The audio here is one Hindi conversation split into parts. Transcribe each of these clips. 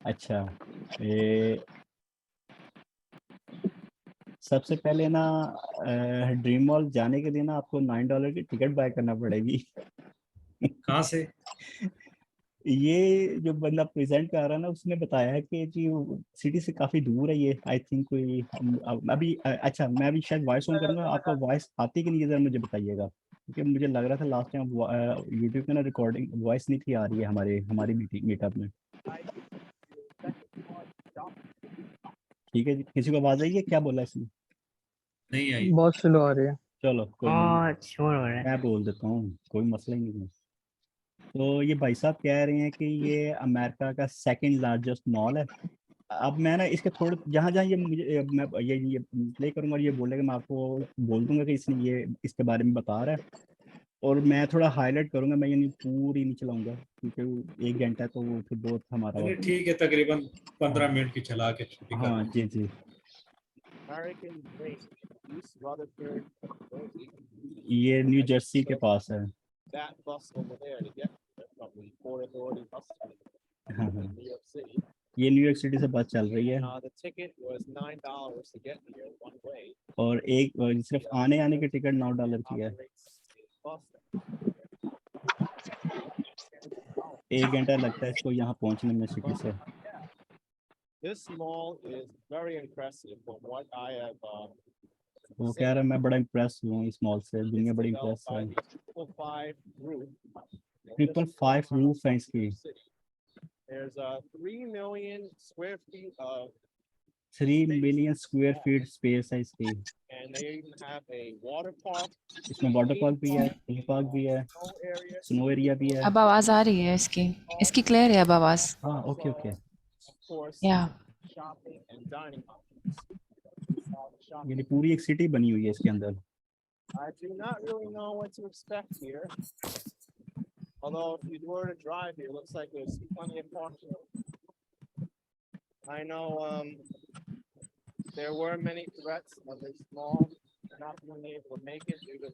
अच्छा, ये सबसे पहले ना ड्रीम मॉल जाने के लिए ना आपको $9 की टिकट बाय करना पड़ेगी। कहाँ से? ये जो बंदा प्रेजेंट कर रहा है ना, उसने बताया है कि जी सिटी से काफी दूर है ये। आई थिंक कोई अभी अच्छा, मैं अभी शायद वॉइस ऑन करूंगा, आपका वॉइस आती कि नहीं जरा मुझे बताइएगा, क्योंकि मुझे लग रहा था लास्ट टाइम यूट्यूब पे ना रिकॉर्डिंग वॉइस नहीं थी आ रही है हमारी मीटअप में। ठीक है जी, किसी को आवाज आई है? क्या बोला इसने? नहीं आई। बहुत स्लो आ रही है। चलो कोई नहीं, बहुत शोर हो रहा है। मैं बोल देता हूँ, कोई मसला ही नहीं है। तो ये भाई साहब कह रहे हैं कि ये अमेरिका का सेकंड लार्जेस्ट मॉल है। अब मैं ना इसके थोड़े जहाँ जहाँ ये मुझे मैं ये प्ले करूंगा और ये बोलेगा, मैं आपको बोल दूंगा कि इसने ये इसके बारे में बता रहा है, और मैं थोड़ा हाईलाइट करूंगा, मैं ये नहीं पूरी नहीं चलाऊंगा क्योंकि वो 1 घंटा तो वो फिर बहुत हमारा नहीं वक्त। ठीक है, तकरीबन 15 मिनट की चला के छुट्टी कर हाँ लो। जी जी, ये न्यू जर्सी के पास है। हाँ हाँ, ये न्यूयॉर्क सिटी से बस चल रही है, और एक सिर्फ आने आने की टिकट $9 की है। 1 घंटा लगता है इसको यहाँ पहुँचने में सिटी से। वो कह रहा है मैं बड़ा इम्प्रेस हूँ इस मॉल से, दुनिया बड़ी इम्प्रेस है। 555 रूफ है इसकी। 3 मिलियन स्क्वायर फीट स्पेस है इसकी। इसमें वाटर पार्क भी है, थीम पार्क भी है, स्नो एरिया भी है। अब आवाज आ रही है इसकी? इसकी क्लियर है अब आवाज? हाँ ओके ओके। या यानी पूरी एक सिटी बनी हुई है इसके अंदर।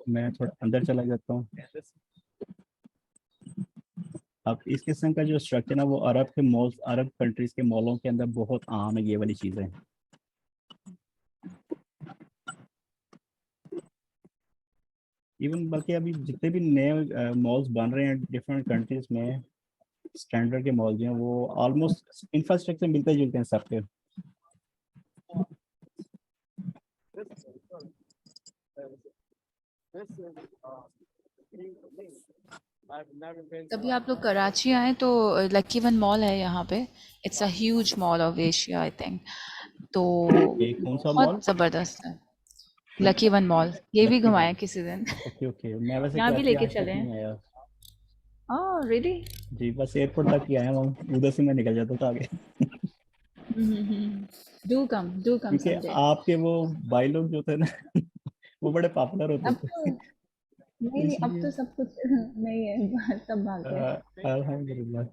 मैं थोड़ा अंदर चला जाता हूँ। अब इस किस्म का जो स्ट्रक्चर है वो अरब के मॉल्स, अरब कंट्रीज के मॉलों के अंदर बहुत आम है ये वाली चीज़ें। इवन बल्कि अभी जितने भी नए मॉल्स बन रहे हैं डिफरेंट कंट्रीज में, स्टैंडर्ड के मॉल्स हैं, वो ऑलमोस्ट इंफ्रास्ट्रक्चर मिलते जुलते हैं सबके। तभी आप लोग कराची आए तो लकी वन मॉल है यहाँ पे। It's a huge mall of Asia I think. तो ये कौन सा मॉल? बहुत जबरदस्त है लकी वन मॉल। ये भी लकी वन। घुमाएं किसी दिन। ओके ओके, मैं वैसे यहाँ भी कराची लेके आज तक चले नहीं हैं। आया। Oh really? जी बस एयरपोर्ट तक ही आया हूँ, उधर से मैं निकल जाता था आगे। डू कम क्योंकि समडे। आपके वो भाई लोग जो थे ना वो बड़े पॉपुलर होते अब थे। तो नहीं नहीं, अब इसलिए तो सब कुछ नहीं है, सब भाग गए। अल्हम्दुलिल्लाह।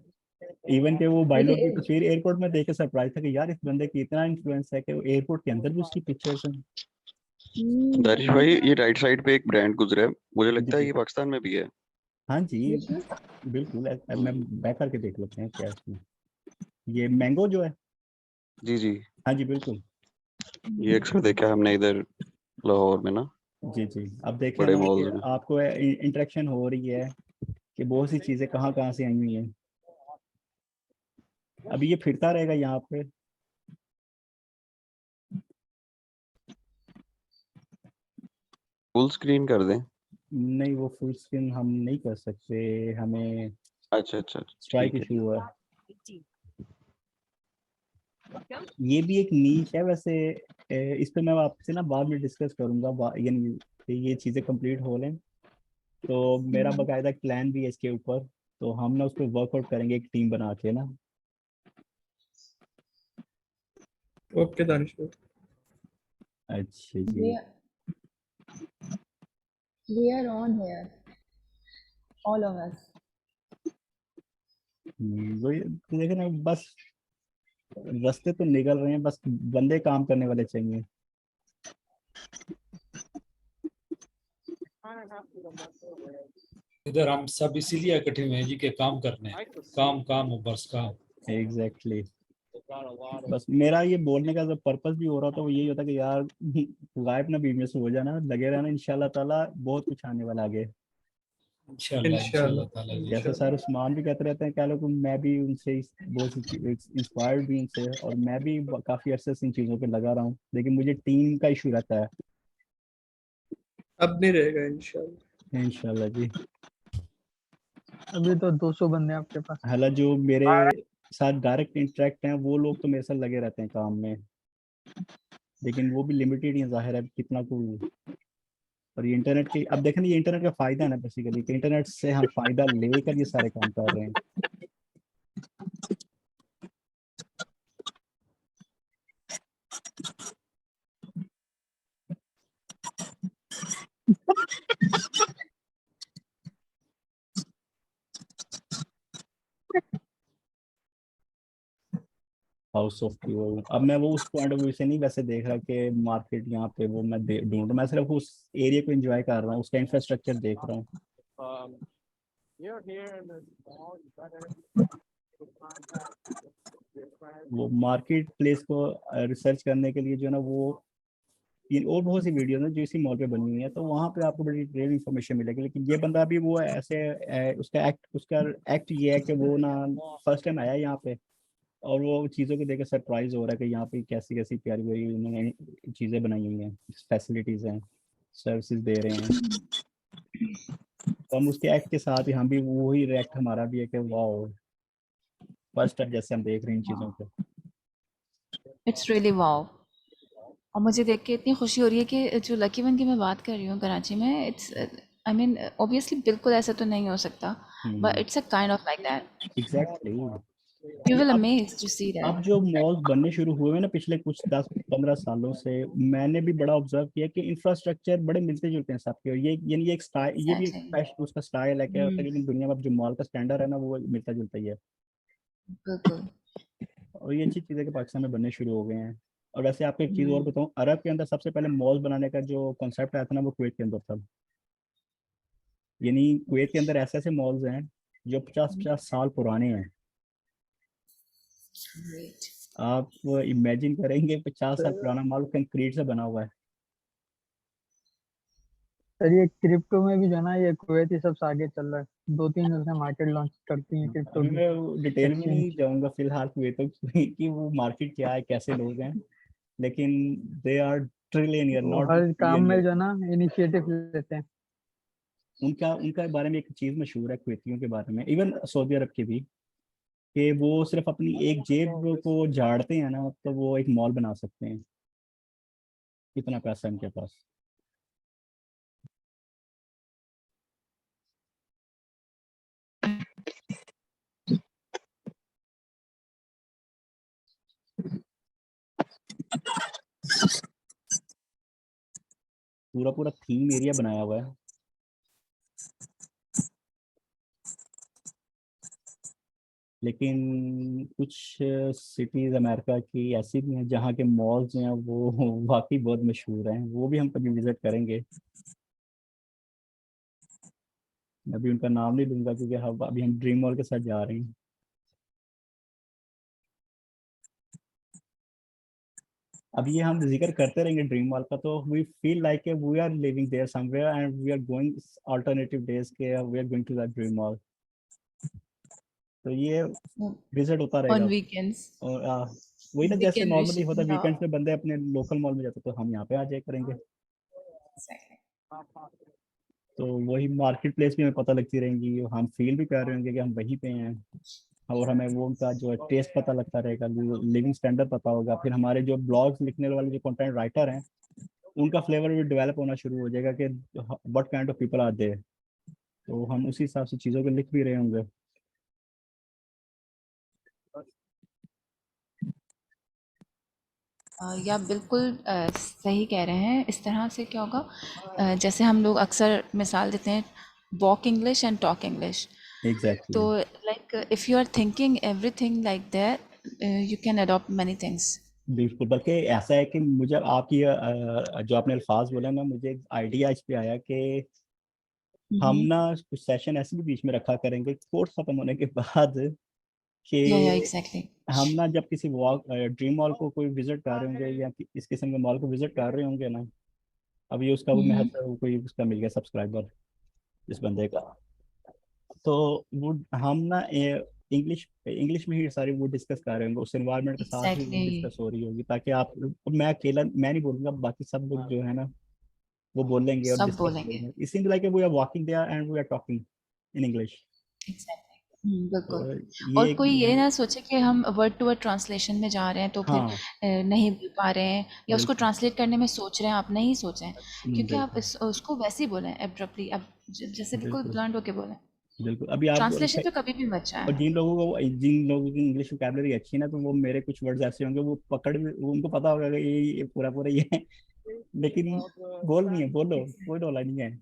इवन के वो भाई मुझे लोग की तस्वीर एयरपोर्ट में देख के सरप्राइज था कि यार इस बंदे की इतना इन्फ्लुएंस है कि वो एयरपोर्ट के अंदर भी उसकी पिक्चर्स हैं। दानिश भाई, ये राइट साइड पे एक ब्रांड गुजरा है, मुझे जी लगता है जी, ये पाकिस्तान में भी है। हाँ जी बिल्कुल। बिल्कुल। मैं बैक करके देख लेते हैं क्या है इसमें। ये मैंगो जो है, जी जी, हाँ जी बिल्कुल। ये अक्सर देखा है हमने इधर लाहौर में ना, जी जी, अब देखें बड़े ना कि मॉल्स में। आपको इंटरेक्शन हो रही है कि बहुत सी चीज़ें कहाँ कहाँ से आई हुई हैं। अभी ये फिरता रहेगा यहाँ पे। फुल स्क्रीन कर दें? नहीं, वो फुल स्क्रीन हम नहीं कर सकते, हमें अच्छा अच्छा, स्ट्राइक ठीक है। इशू है। ये भी एक नीच है वैसे। इस पे मैं आपसे ना बाद में डिस्कस करूंगा, यानी कि ये चीज़ें कंप्लीट हो लें तो मेरा बाकायदा एक प्लान भी है इसके ऊपर, तो हम ना उस पर वर्कआउट करेंगे एक टीम बना के ना। ओके दानिश भाई। अच्छा जी। We are on here, all of us. वही तो देखे ना, बस रास्ते तो निकल रहे हैं, बस बंदे काम करने वाले चाहिए। इधर हम सब इसीलिए इकट्ठे हुए हैं जी के काम करने हैं। काम काम और बस काम। एग्जैक्टली। बस मेरा ये बोलने का जब पर्पस भी हो रहा था वो यही होता कि यार गायब ना बीच में से हो जाना, लगे रहना, इंशाल्लाह ताला बहुत कुछ आने वाला आगे। इंशाल्लाह ताला जी। जैसे सर उस्मान भी कहते रहते हैं कह लो कि मैं भी उनसे बहुत इंस्पायर्ड भी उनसे, और मैं भी काफी अरसे से इन चीजों पे लगा रहा हूँ, लेकिन मुझे टीम का इशू रहता है। अब नहीं रहेगा इंशाल्लाह। इंशाल्लाह जी। अभी तो 200 बंदे हैं आपके पास। हालांकि जो मेरे साथ डायरेक्ट इंटरेक्ट हैं वो लोग तो मेरे साथ लगे रहते हैं काम में, लेकिन वो भी लिमिटेड ही है, जाहिर है कितना को। और ये इंटरनेट की, अब देखें ये इंटरनेट का फायदा है ना बेसिकली, कि इंटरनेट से हम फायदा लेकर ये सारे काम कर रहे हैं। हाउस ऑफ क्यू, अब मैं वो उस पॉइंट ऑफ व्यू से नहीं वैसे देख रहा कि मार्केट यहाँ पे वो मैं ढूंढ रहा, मैं सिर्फ उस एरिया को एंजॉय कर रहा हूँ, उसका इंफ्रास्ट्रक्चर देख रहा हूँ। वो मार्केट प्लेस को रिसर्च करने के लिए जो है ना वो और बहुत सी वीडियो है जो इसी मॉल पे बनी हुई है, तो वहाँ पे आपको बड़ी डिटेल इन्फॉर्मेशन मिलेगी। लेकिन ये बंदा भी वो ऐसे उसका एक्ट ये है कि वो ना फर्स्ट टाइम आया है यहाँ पे, और वो चीज़ों को देकर सरप्राइज हो रहा है कि यहाँ पे कैसी कैसी प्यारी प्यारी उन्होंने चीज़ें बनाई हुई हैं, फैसिलिटीज़ हैं, सर्विसेज दे रहे हैं। तो हम उसके एक्ट के साथ ही हम भी वही रिएक्ट हमारा भी है कि वाह, फर्स्ट टाइम जैसे हम देख रहे हैं इन चीज़ों को। It's really wow. और मुझे देख के इतनी खुशी हो रही है कि जो लकी वन की मैं बात कर रही हूँ कराची में, इट्स आई मीन ऑब्वियसली बिल्कुल ऐसा तो नहीं हो सकता, but it's a kind of like that. Exactly. You will amaze to see अब दैट। जो मॉल्स बनने शुरू हुए हैं ना पिछले कुछ 10-15 सालों से, मैंने भी बड़ा ऑब्जर्व किया कि इंफ्रास्ट्रक्चर बड़े मिलते जुलते हैं सबके, और ये यानी ये एक स्टाइल, ये भी एग्जैक्टली। उसका स्टाइल है, क्या होता है कि दुनिया में अब जो मॉल का स्टैंडर्ड है ना वो मिलता जुलता ही है। बिल्कुल। और ये अच्छी चीज़ें कि पाकिस्तान में बनने शुरू हो गए हैं। और वैसे आपको एक चीज़ और हम्म, बताऊं, अरब के अंदर सबसे पहले मॉल्स बनाने का जो कॉन्सेप्ट आया था ना वो कुवैत के अंदर था। यानी कुवैत के अंदर ऐसे ऐसे मॉल्स हैं जो 50-50 साल पुराने हैं। great। आप इमेजिन करेंगे 50 साल पुराना मॉल कंक्रीट से बना हुआ है। सर ये क्रिप्टो में भी जो है ना, ये कुवैती सबसे आगे चल रहा है। 2-3 उसने मार्केट लॉन्च करती है क्रिप्टो अभी की मैं डिटेल में नहीं एक्सचेंज। जाऊंगा फिलहाल कुवैत तक कि वो मार्केट क्या है, कैसे लोग हैं, लेकिन दे आर ट्रिलियनियर वो नॉट हर काम में बिलियनियर। जो है ना इनिशिएटिव लेते हैं। उनका उनका बारे में एक चीज़ मशहूर है कुवैतियों के बारे में, इवन सऊदी अरब की भी, कि वो सिर्फ अपनी एक जेब को झाड़ते हैं ना तो वो एक मॉल बना सकते हैं, इतना पैसा है उनके पास। पूरा पूरा थीम एरिया बनाया हुआ है। लेकिन कुछ सिटीज अमेरिका की ऐसी भी हैं जहाँ के मॉल्स हैं वो वाकई बहुत मशहूर हैं, वो भी हम कभी विजिट करेंगे। मैं अभी उनका नाम नहीं लूंगा क्योंकि हम अभी हम ड्रीम मॉल के साथ जा रहे हैं। अब ये हम जिक्र करते रहेंगे ड्रीम मॉल का तो we feel like we are living there somewhere and we are going alternative days के we are going to that dream mall. तो ये विजिट होता ऑन रहेगा। वीकेंड्स और वही ना वी जैसे कैन विश। नॉर्मली होता है वीकेंड्स में बंदे अपने लोकल मॉल में जाते तो हम यहाँ पे आ जाया करेंगे। तो वही मार्केट प्लेस भी हमें पता लगती रहेंगी, हम फील भी कर रहे होंगे कि हम वहीं पे हैं, और हमें वो उनका जो टेस्ट पता लगता रहेगा, लिविंग स्टैंडर्ड पता होगा। फिर हमारे जो ब्लॉग्स लिखने वाले जो कंटेंट राइटर हैं उनका फ्लेवर भी डेवलप होना शुरू हो जाएगा कि what kind of people are there, तो हम उसी हिसाब से चीज़ों को लिख भी रहे होंगे। या बिल्कुल सही कह रहे हैं। इस तरह से क्या होगा, जैसे हम लोग अक्सर मिसाल देते हैं walk English and talk English. तो exactly. Like if you are thinking everything like that, you can adopt many things. बिल्कुल, बल्कि ऐसा है कि मुझे आपकी जो आपने अल्फाज बोला ना, मुझे एक आइडिया इस पे आया कि हम ना कुछ सेशन ऐसे भी बीच में रखा करेंगे कोर्स खत्म होने के बाद, कि एग्जैक्टली। हम ना जब किसी वॉक ड्रीम मॉल को कोई विजिट कर रहे होंगे या इस किस्म के मॉल को विजिट कर रहे होंगे ना, अभी उसका वो महज कोई उसका मिल गया सब्सक्राइबर इस बंदे का, तो वो हम ना इंग्लिश इंग्लिश में ही सारी वो डिस्कस कर रहे होंगे, उस एनवायरनमेंट के साथ ही वो एग्जैक्टली डिस्कस हो रही होगी, ताकि आप, मैं अकेला मैं नहीं बोलूंगा, बाकी सब लोग जो है ना वो बोलेंगे और सब डिस्कस बोलेंगे। करेंगे, it seems like we are walking there and we are talking in English. बिल्कुल। तो और ये कोई ये ना सोचे कि हम वर्ड टू वर्ड ट्रांसलेशन में जा रहे हैं तो फिर हाँ नहीं बोल पा रहे हैं या उसको बिल्कुल ट्रांसलेट करने में सोच रहे हैं, आप नहीं सोचें, क्योंकि आप बिल्कुल उसको वैसे ही बोलें एब्रप्टली, आप जैसे बिल्कुल बिल्कुल ब्लंट होके बोलें। बिल्कुल। अभी आप ट्रांसलेशन तो कभी भी मत और जाए। जिन लोगों की इंग्लिश वोकैबुलरी अच्छी है ना, तो वो मेरे कुछ वर्ड्स ऐसे होंगे वो पकड़ भी, वो उनको पता होगा कि ये पूरा पूरा ये है, लेकिन बोल नहीं है, बोलो कोई डोला नहीं है।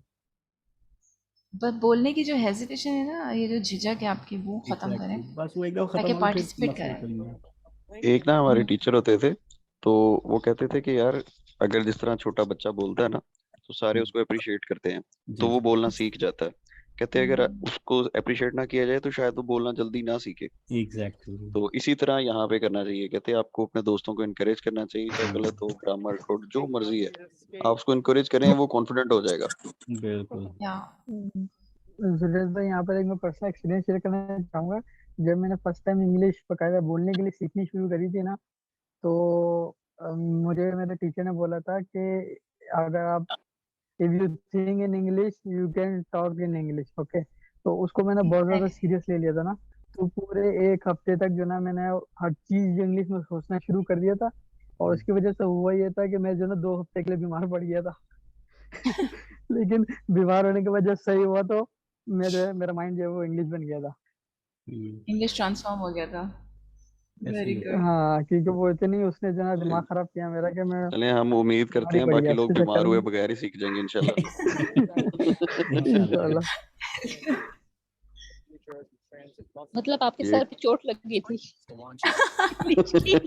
बस बोलने की जो हेजिटेशन है ना, ये जो झिझक है आपकी, वो खत्म करें एग्जैक्टली, बस वो एकदम खत्म ताकि होगी फिर पार्टिसिपेट मसले करें। कोई नहीं है। एक ना हमारे हम्म, टीचर होते थे, तो वो कहते थे कि यार अगर जिस तरह छोटा बच्चा बोलता है ना तो सारे उसको अप्रिशिएट करते हैं, तो जी वो जी बोलना सीख जाता है। कहते हैं अगर हम्म, उसको अप्रिशिएट ना किया जाए तो शायद वो बोलना जल्दी ना सीखे। एग्जैक्टली। तो इसी तरह यहाँ पे करना चाहिए। कहते हैं आपको अपने दोस्तों को इनकरेज करना चाहिए, चाहे गलत हो, ग्रामर हो, जो मर्जी है, आप उसको इनकरेज करें, वो कॉन्फिडेंट हो जाएगा। बिल्कुल। या जुनेद भाई, यहाँ पर एक मैं पर्सनल एक्सपीरियंस शेयर करना चाहूंगा। जब मैंने फर्स्ट टाइम इंग्लिश बकायदा बोलने के लिए सीखनी शुरू करी थी ना, तो मुझे मेरे टीचर ने बोला था कि अगर आप if you think in English you can talk in English, okay. तो उसको मैंने बहुत ज्यादा एग्जैक्टली। सीरियस ले लिया था ना। तो पूरे एक हफ्ते तक जो ना मैंने हर चीज इंग्लिश में सोचना शुरू कर दिया था, और उसकी वजह से हुआ ये था कि मैं जो ना 2 हफ्ते के लिए बीमार पड़ गया था। लेकिन बीमार होने के बाद जब सही हुआ तो मैं जो है मेरा माइंड जो है वो इंग्लिश बन गया था। इंग्लिश ट्रांसफॉर्म हो गया था। ऐसे वेरी ही होता गुड। है। हाँ, क्योंकि वो इतनी उसने जो ना चले दिमाग खराब किया मेरा कि मैं चले हम उम्मीद बीमार करते ही हैं पड़ बाकी गया लोग उसके बीमार चक्कर हुए में। बगैर ही सीख जाएंगे इंशाल्लाह। इंशाल्लाह। इंशाल्लाह। मतलब आपके ये सर पे चोट लग गई थी इंग्लिश की।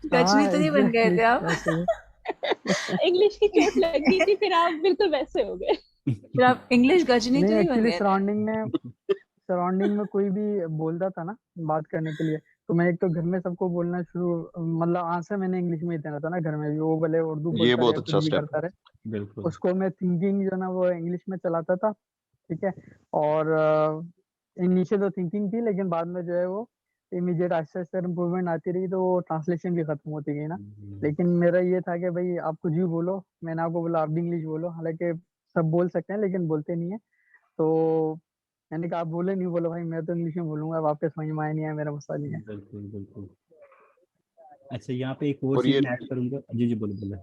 गजनी हाँ तो नहीं बन गए एग्जैक्टली, थे आप? ऐसे ही। इंग्लिश की चोट लग गई थी, फिर आप बिल्कुल वैसे हो गए। फिर आप इंग्लिश गजनी तो नहीं, नहीं बन एक्चुअली गए थे? सराउंडिंग में कोई भी बोलता था ना बात करने के लिए, तो मैं एक तो घर में सबको बोलना शुरू, मतलब आंसर मैंने इंग्लिश में ही देना था ना घर में भी, वो भले उर्दू ये बोलता रहे बहुत या कुछ अच्छा भी स्टेप करता रहे, बिल्कुल। उसको मैं थिंकिंग जो ना वो इंग्लिश में चलाता था। ठीक है। और इनिशियल तो थिंकिंग थी, लेकिन बाद में जो है वो इमीडिएट आहिस्ता आहिस्ता इम्प्रूवमेंट आती रही, तो वो ट्रांसलेशन भी खत्म होती गई ना। लेकिन मेरा ये था कि भाई आप कुछ भी बोलो, मैंने आपको बोला आप भी इंग्लिश बोलो, हालांकि सब बोल सकते हैं लेकिन बोलते नहीं है। तो मैंने कहा आप बोले नहीं, बोलो भाई मैं तो इंग्लिश में बोलूंगा, अब आपके समझ में आया नहीं है, मेरा मसला नहीं है। बिल्कुल बिल्कुल। अच्छा, यहाँ पे एक और और चीज ये मैं ऐड करूंगा। जी जी, बोलो बोलो।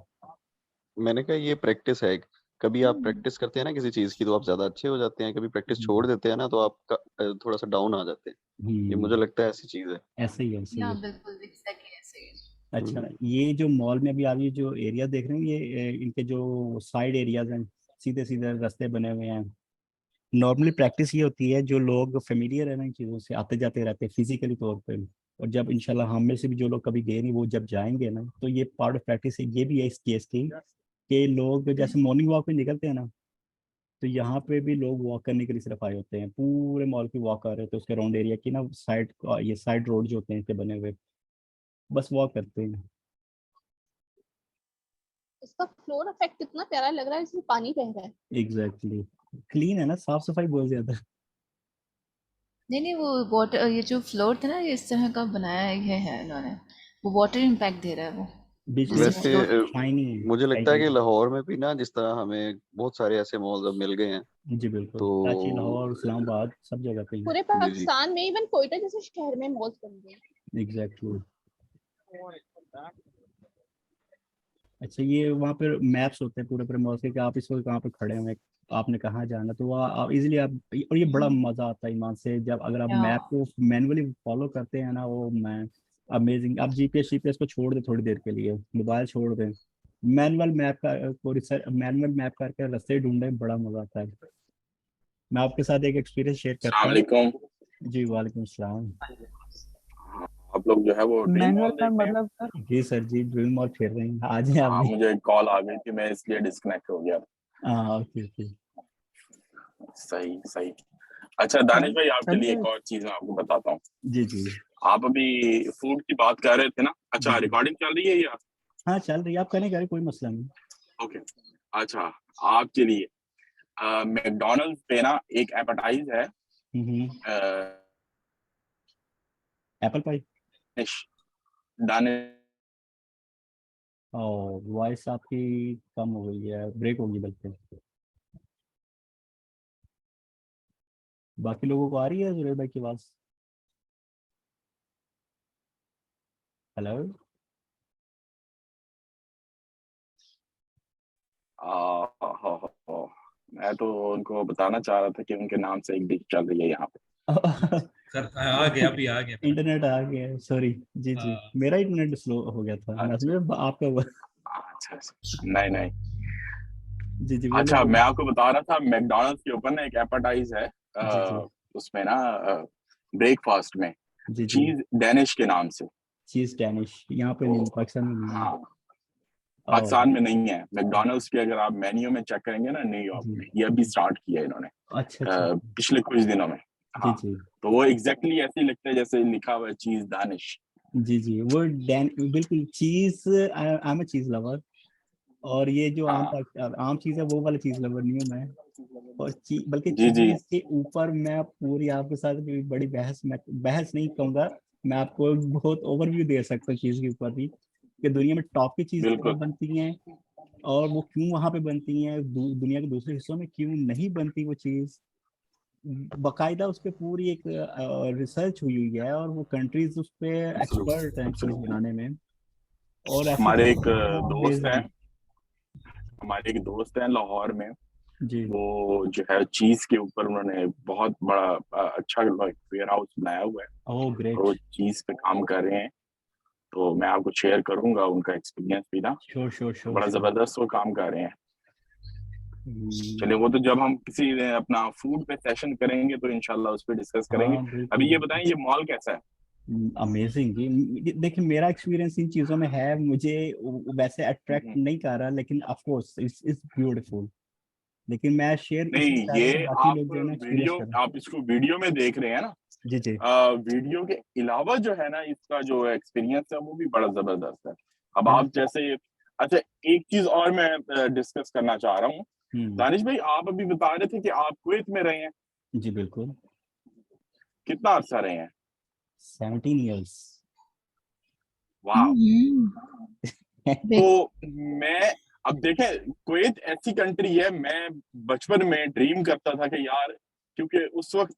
मैंने कहा ये प्रैक्टिस है एक। कभी आप प्रैक्टिस करते हैं ना किसी चीज की तो आप ज्यादा अच्छे हो जाते हैं, कभी प्रैक्टिस छोड़ देते हैं ना तो आपका थोड़ा सा डाउन आ जाते हैं। ये मुझे लगता है ऐसी चीज है। ऐसे ही है, ऐसे ही या है। बिल्कुल एग्जैक्टली ऐसे ही। अच्छा, ये जो मॉल में अभी आप ये जो एरिया देख रहे हैं, ये इनके जो साइड एरियाज हैं, सीधे सीधे रास्ते बने हुए हैं। नॉर्मली प्रैक्टिस ये होती है, जो लोग फेमिलियर है ना इन चीज़ों से, आते जाते रहते हैं फिजिकली तौर पे, और जब इंशाल्लाह हम में से भी जो लोग कभी गए नहीं वो जब जाएंगे ना, तो ये पार्ट ऑफ प्रैक्टिस है। ये भी है इस केस की कि लोग जैसे मॉर्निंग वॉक पे निकलते हैं ना, तो यहाँ पे भी लोग वॉक करने के लिए सिर्फ आए होते हैं, पूरे मॉल की वॉक कर रहे थे, उसके राउंड एरिया की ना साइड, ये साइड रोड जो होते हैं इनके बने हुए, बस वॉक करते हैं। इसका फ्लोर इफेक्ट इतना प्यारा लग रहा है, इसमें पानी बह रहा है। एग्जैक्टली। क्लीन है ना, साफ सफाई बहुत ज्यादा। नहीं नहीं, वो वाटर, ये जो फ्लोर था ना, ये इस तरह का बनाया है इन्होंने, वो वाटर इम्पैक्ट दे रहा है वो, बीच में इसलिए वैसे फ्लोर। शाइनी मुझे लगता है शाइनी। कि लाहौर में भी ना जिस तरह हमें बहुत सारे ऐसे मॉल्स अब मिल गए हैं, जी बिल्कुल, तो कराची, लाहौर, इस्लामाबाद, सब जगह पे पूरे जी जी पाकिस्तान में, इवन कोयटा जैसे शहर में मॉल्स बन गए हैं। एग्जैक्टली। अच्छा, ये वहाँ पर मैप्स होते हैं पूरे पूरे मॉल के कि आप इस वक्त कहाँ पे खड़े हैं, आपने कहाँ जाना, तो वह आप इजीली आप, और ये बड़ा मजा आता है ईमान से, जब अगर आप या मैप को मैनुअली फॉलो करते हैं ना, वो मैं अमेजिंग। आप जीपीएस को छोड़ दें थोड़ी देर के लिए, मोबाइल छोड़ दें, मैनुअल मैप का को रिसर्च, मैनुअल मैप करके रास्ते ढूंढने में बड़ा मजा आता है। मैं आपके साथ एक एक्सपीरियंस शेयर करता अस्सलाम हूँ। वालेकुम। जी वालेकुम सलाम। हाँ, आप लोग जो है वो ड्रीम मैनुअल मॉल में देख रहे हैं। मतलब सर? जी सर जी, ड्रीम मॉल फिर रहे हैं आज ही आप हाँ, भी। मुझे एक कॉल आ गई थी, मैं इसलिए डिस्कनेक्ट हो गया। हाँ ओके ओके। सही सही। अच्छा दानिश भाई, आपके लिए चलिए। एक और चीज मैं आपको बताता हूँ। जी जी आप अभी फूड की बात कर रहे थे ना। अच्छा, जी। रिकॉर्डिंग चल रही है या? हाँ चल रही है, आप करने का कोई मसला नहीं। ओके। अच्छा, आपके लिए मैकडोनल्ड्स पे ना एक एपेटाइज है, एप्पल पाई। दानिश। और वॉइस आपकी कम हो गई है, ब्रेक होगी बल्कि। बाकी लोगों को आ रही है जुरेर भाई की आवाज? हेलो। मैं तो उनको बताना चाह रहा था कि उनके नाम से एक डिश चल रही है यहाँ पे। आ गया, अभी आ गया। इंटरनेट आ गया, सॉरी। जी जी, हाँ। मेरा इंटरनेट स्लो हो गया था, अच्छा। मैसेज आपका हुआ। अच्छा नहीं नहीं। जी जी अच्छा, बोले। मैं आपको बता रहा था मैकडोनल्ड्स के ऊपर ना एक एपेटाइज है, जी जी उसमें ना ब्रेकफास्ट में जी जी। चीज डेनिश के नाम से। चीज डैनिश यहाँ पे नहीं, तो पाकिस्तान में नहीं है। हाँ, और पाकिस्तान में नहीं है। मैकडोनल्ड्स के अगर आप मेन्यू में चेक करेंगे ना न्यूयॉर्क जी में, ये अभी स्टार्ट किया है इन्होंने अच्छा अच्छा। पिछले कुछ दिनों में। जी हाँ, जी तो वो एग्जैक्टली ऐसे ही लगता है जैसे लिखा हुआ है चीज दानिश। जी जी, वो डैन बिल्कुल चीज। आई एम अ चीज लवर। और ये जो हाँ आम चीज है वो वाला चीज लवर नहीं हूँ मैं। और बल्कि जी जी। चीज के ऊपर मैं पूरी आपके साथ भी बड़ी बहस, मैं बहस नहीं कहूंगा, मैं आपको बहुत ओवरव्यू दे सकता हूँ चीज के ऊपर भी, कि दुनिया में टॉप की चीज बिल्कुल बनती हैं और वो क्यों वहां पे बनती हैं, दुनिया के दूसरे हिस्सों में क्यों नहीं बनती वो चीज। बकायदा उस पर पूरी एक रिसर्च हुई हुई है और वो कंट्रीज उस पे एक्सपर्ट हैं चीज Absolutely. बनाने में। और ऐसी हमारे एक दोस्त बेस्ड हैं, हैं। हमारे एक दोस्त हैं लाहौर में। जी वो जो है चीज के ऊपर उन्होंने बहुत बड़ा अच्छा वेयर हाउस बनाया हुआ है ओह और ग्रेट। वो चीज पे काम कर रहे हैं। तो मैं आपको शेयर करूंगा उनका एक्सपीरियंस भी ना। श्योर श्योर तो श्योर बड़ा श्योर। जबरदस्त वो काम कर रहे हैं। चलिए, वो तो जब हम किसी अपना फूड पे सेशन करेंगे तो इंशाल्लाह उस पर डिस्कस करेंगे। हाँ बिल्कुल अभी ये बिल्कुल। बताएं, ये मॉल कैसा है? अमेजिंग जी। देखिए मेरा एक्सपीरियंस इन चीज़ों में है, मुझे वैसे अट्रैक्ट हम्म। नहीं कर रहा, लेकिन ऑफ कोर्स इट्स ब्यूटीफुल। लेकिन मैं शेयर नहीं, इसलिए कर रहा हूँ कि ये बाकी आप लोग जो है ना एक्सपीरियंस वीडियो, करें। आप इसको वीडियो में देख रहे हैं ना। जी जी वीडियो के अलावा जो है ना इसका जो एक्सपीरियंस है वो भी बड़ा जबरदस्त है। अब मैं आप जैसे, अच्छा, एक चीज और मैं डिस्कस करना चाह रहा हूँ। हम्म। दानिश भाई, आप अभी बता रहे थे कि आप कुवैत में रहे हैं, जी बिल्कुल। कितना अरसा रहे हैं? 17 years। वाह। बिग तो मैं, अब देखें, कुवैत ऐसी कंट्री है, मैं बचपन में ड्रीम करता था कि यार, क्योंकि उस वक्त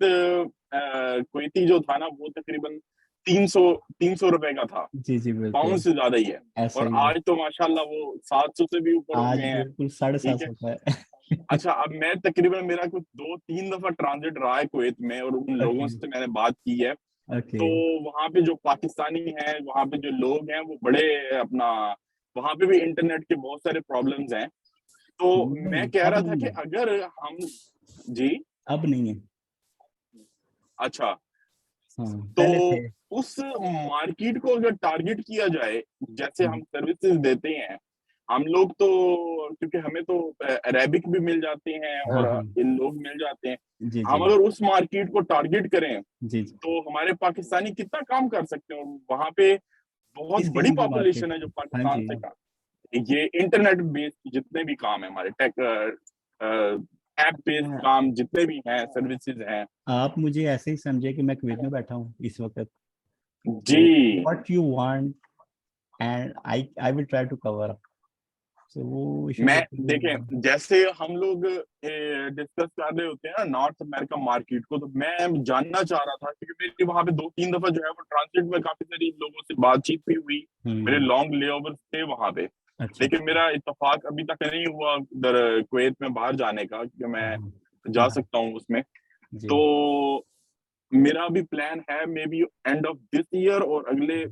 कुवैती जो था ना वो तकरीबन 300 रुपए का था, जी जी पाउंड बिल्कुल। से ज्यादा ही है। ऐसा और ही है। आज तो माशाल्लाह वो 700 से भी ऊपर हो आज गए हैं। बिल्कुल 750 ठीक है। होता है। अच्छा, अब मैं तकरीबन, मेरा कुछ 2-3 दफा ट्रांजिट रहा है कुवैत में और उन लोगों ओके से मैंने बात की है। ओके। तो वहाँ पे जो पाकिस्तानी हैं, वहाँ पे जो लोग हैं वो बड़े अपना, वहाँ पे भी इंटरनेट के बहुत सारे प्रॉब्लम्स हैं। तो मैं नहीं कह अब रहा था नहीं कि है। अगर हम, जी, अब नहीं है। अच्छा, हाँ तो पहले थे। उस मार्केट को अगर टारगेट किया जाए, जैसे हम हम्म, सर्विसेज देते हैं, हम लोग तो, क्योंकि हमें तो अरेबिक भी मिल जाते हैं हाँ और हाँ। इन लोग मिल जाते हैं। जी जी हम अगर उस मार्केट को टारगेट करें जी जी। तो हमारे पाकिस्तानी कितना काम कर सकते हैं। और वहां पे बहुत किस बड़ी किस्म की पॉपुलेशन मार्केट? है जो हाँ पाकिस्तान जी। से काम, ये इंटरनेट बेस्ड जितने भी काम है हमारे, टेक ऐप बेस्ड हाँ, काम जितने भी हैं, सर्विसेज हैं। आप मुझे ऐसे ही समझे कि मैं कुवैत में बैठा हूँ इस वक्त। जी। तो what you want and I will try to cover up. So वो इशू मैं, बिल्कुल भी नहीं है। देखें, जैसे हम लोग डिस्कस कर रहे होते हैं ना नॉर्थ अमेरिका मार्केट को, तो मैं जानना चाह रहा था क्योंकि मेरी वहां पे 2-3 दफा जो है वो ट्रांजिट में काफी सारी लोगों से बातचीत भी हुई। मेरे हम्म। लॉन्ग लेओवर्स थे वहां पे। अच्छा लेकिन अच्छा। मेरा इत्तेफाक अभी तक नहीं हुआ उधर कुवैत में बाहर जाने का कि मैं हाँ जा हाँ सकता हूँ उसमें। जी। तो मेरा भी प्लान है, may be end of this year और अगले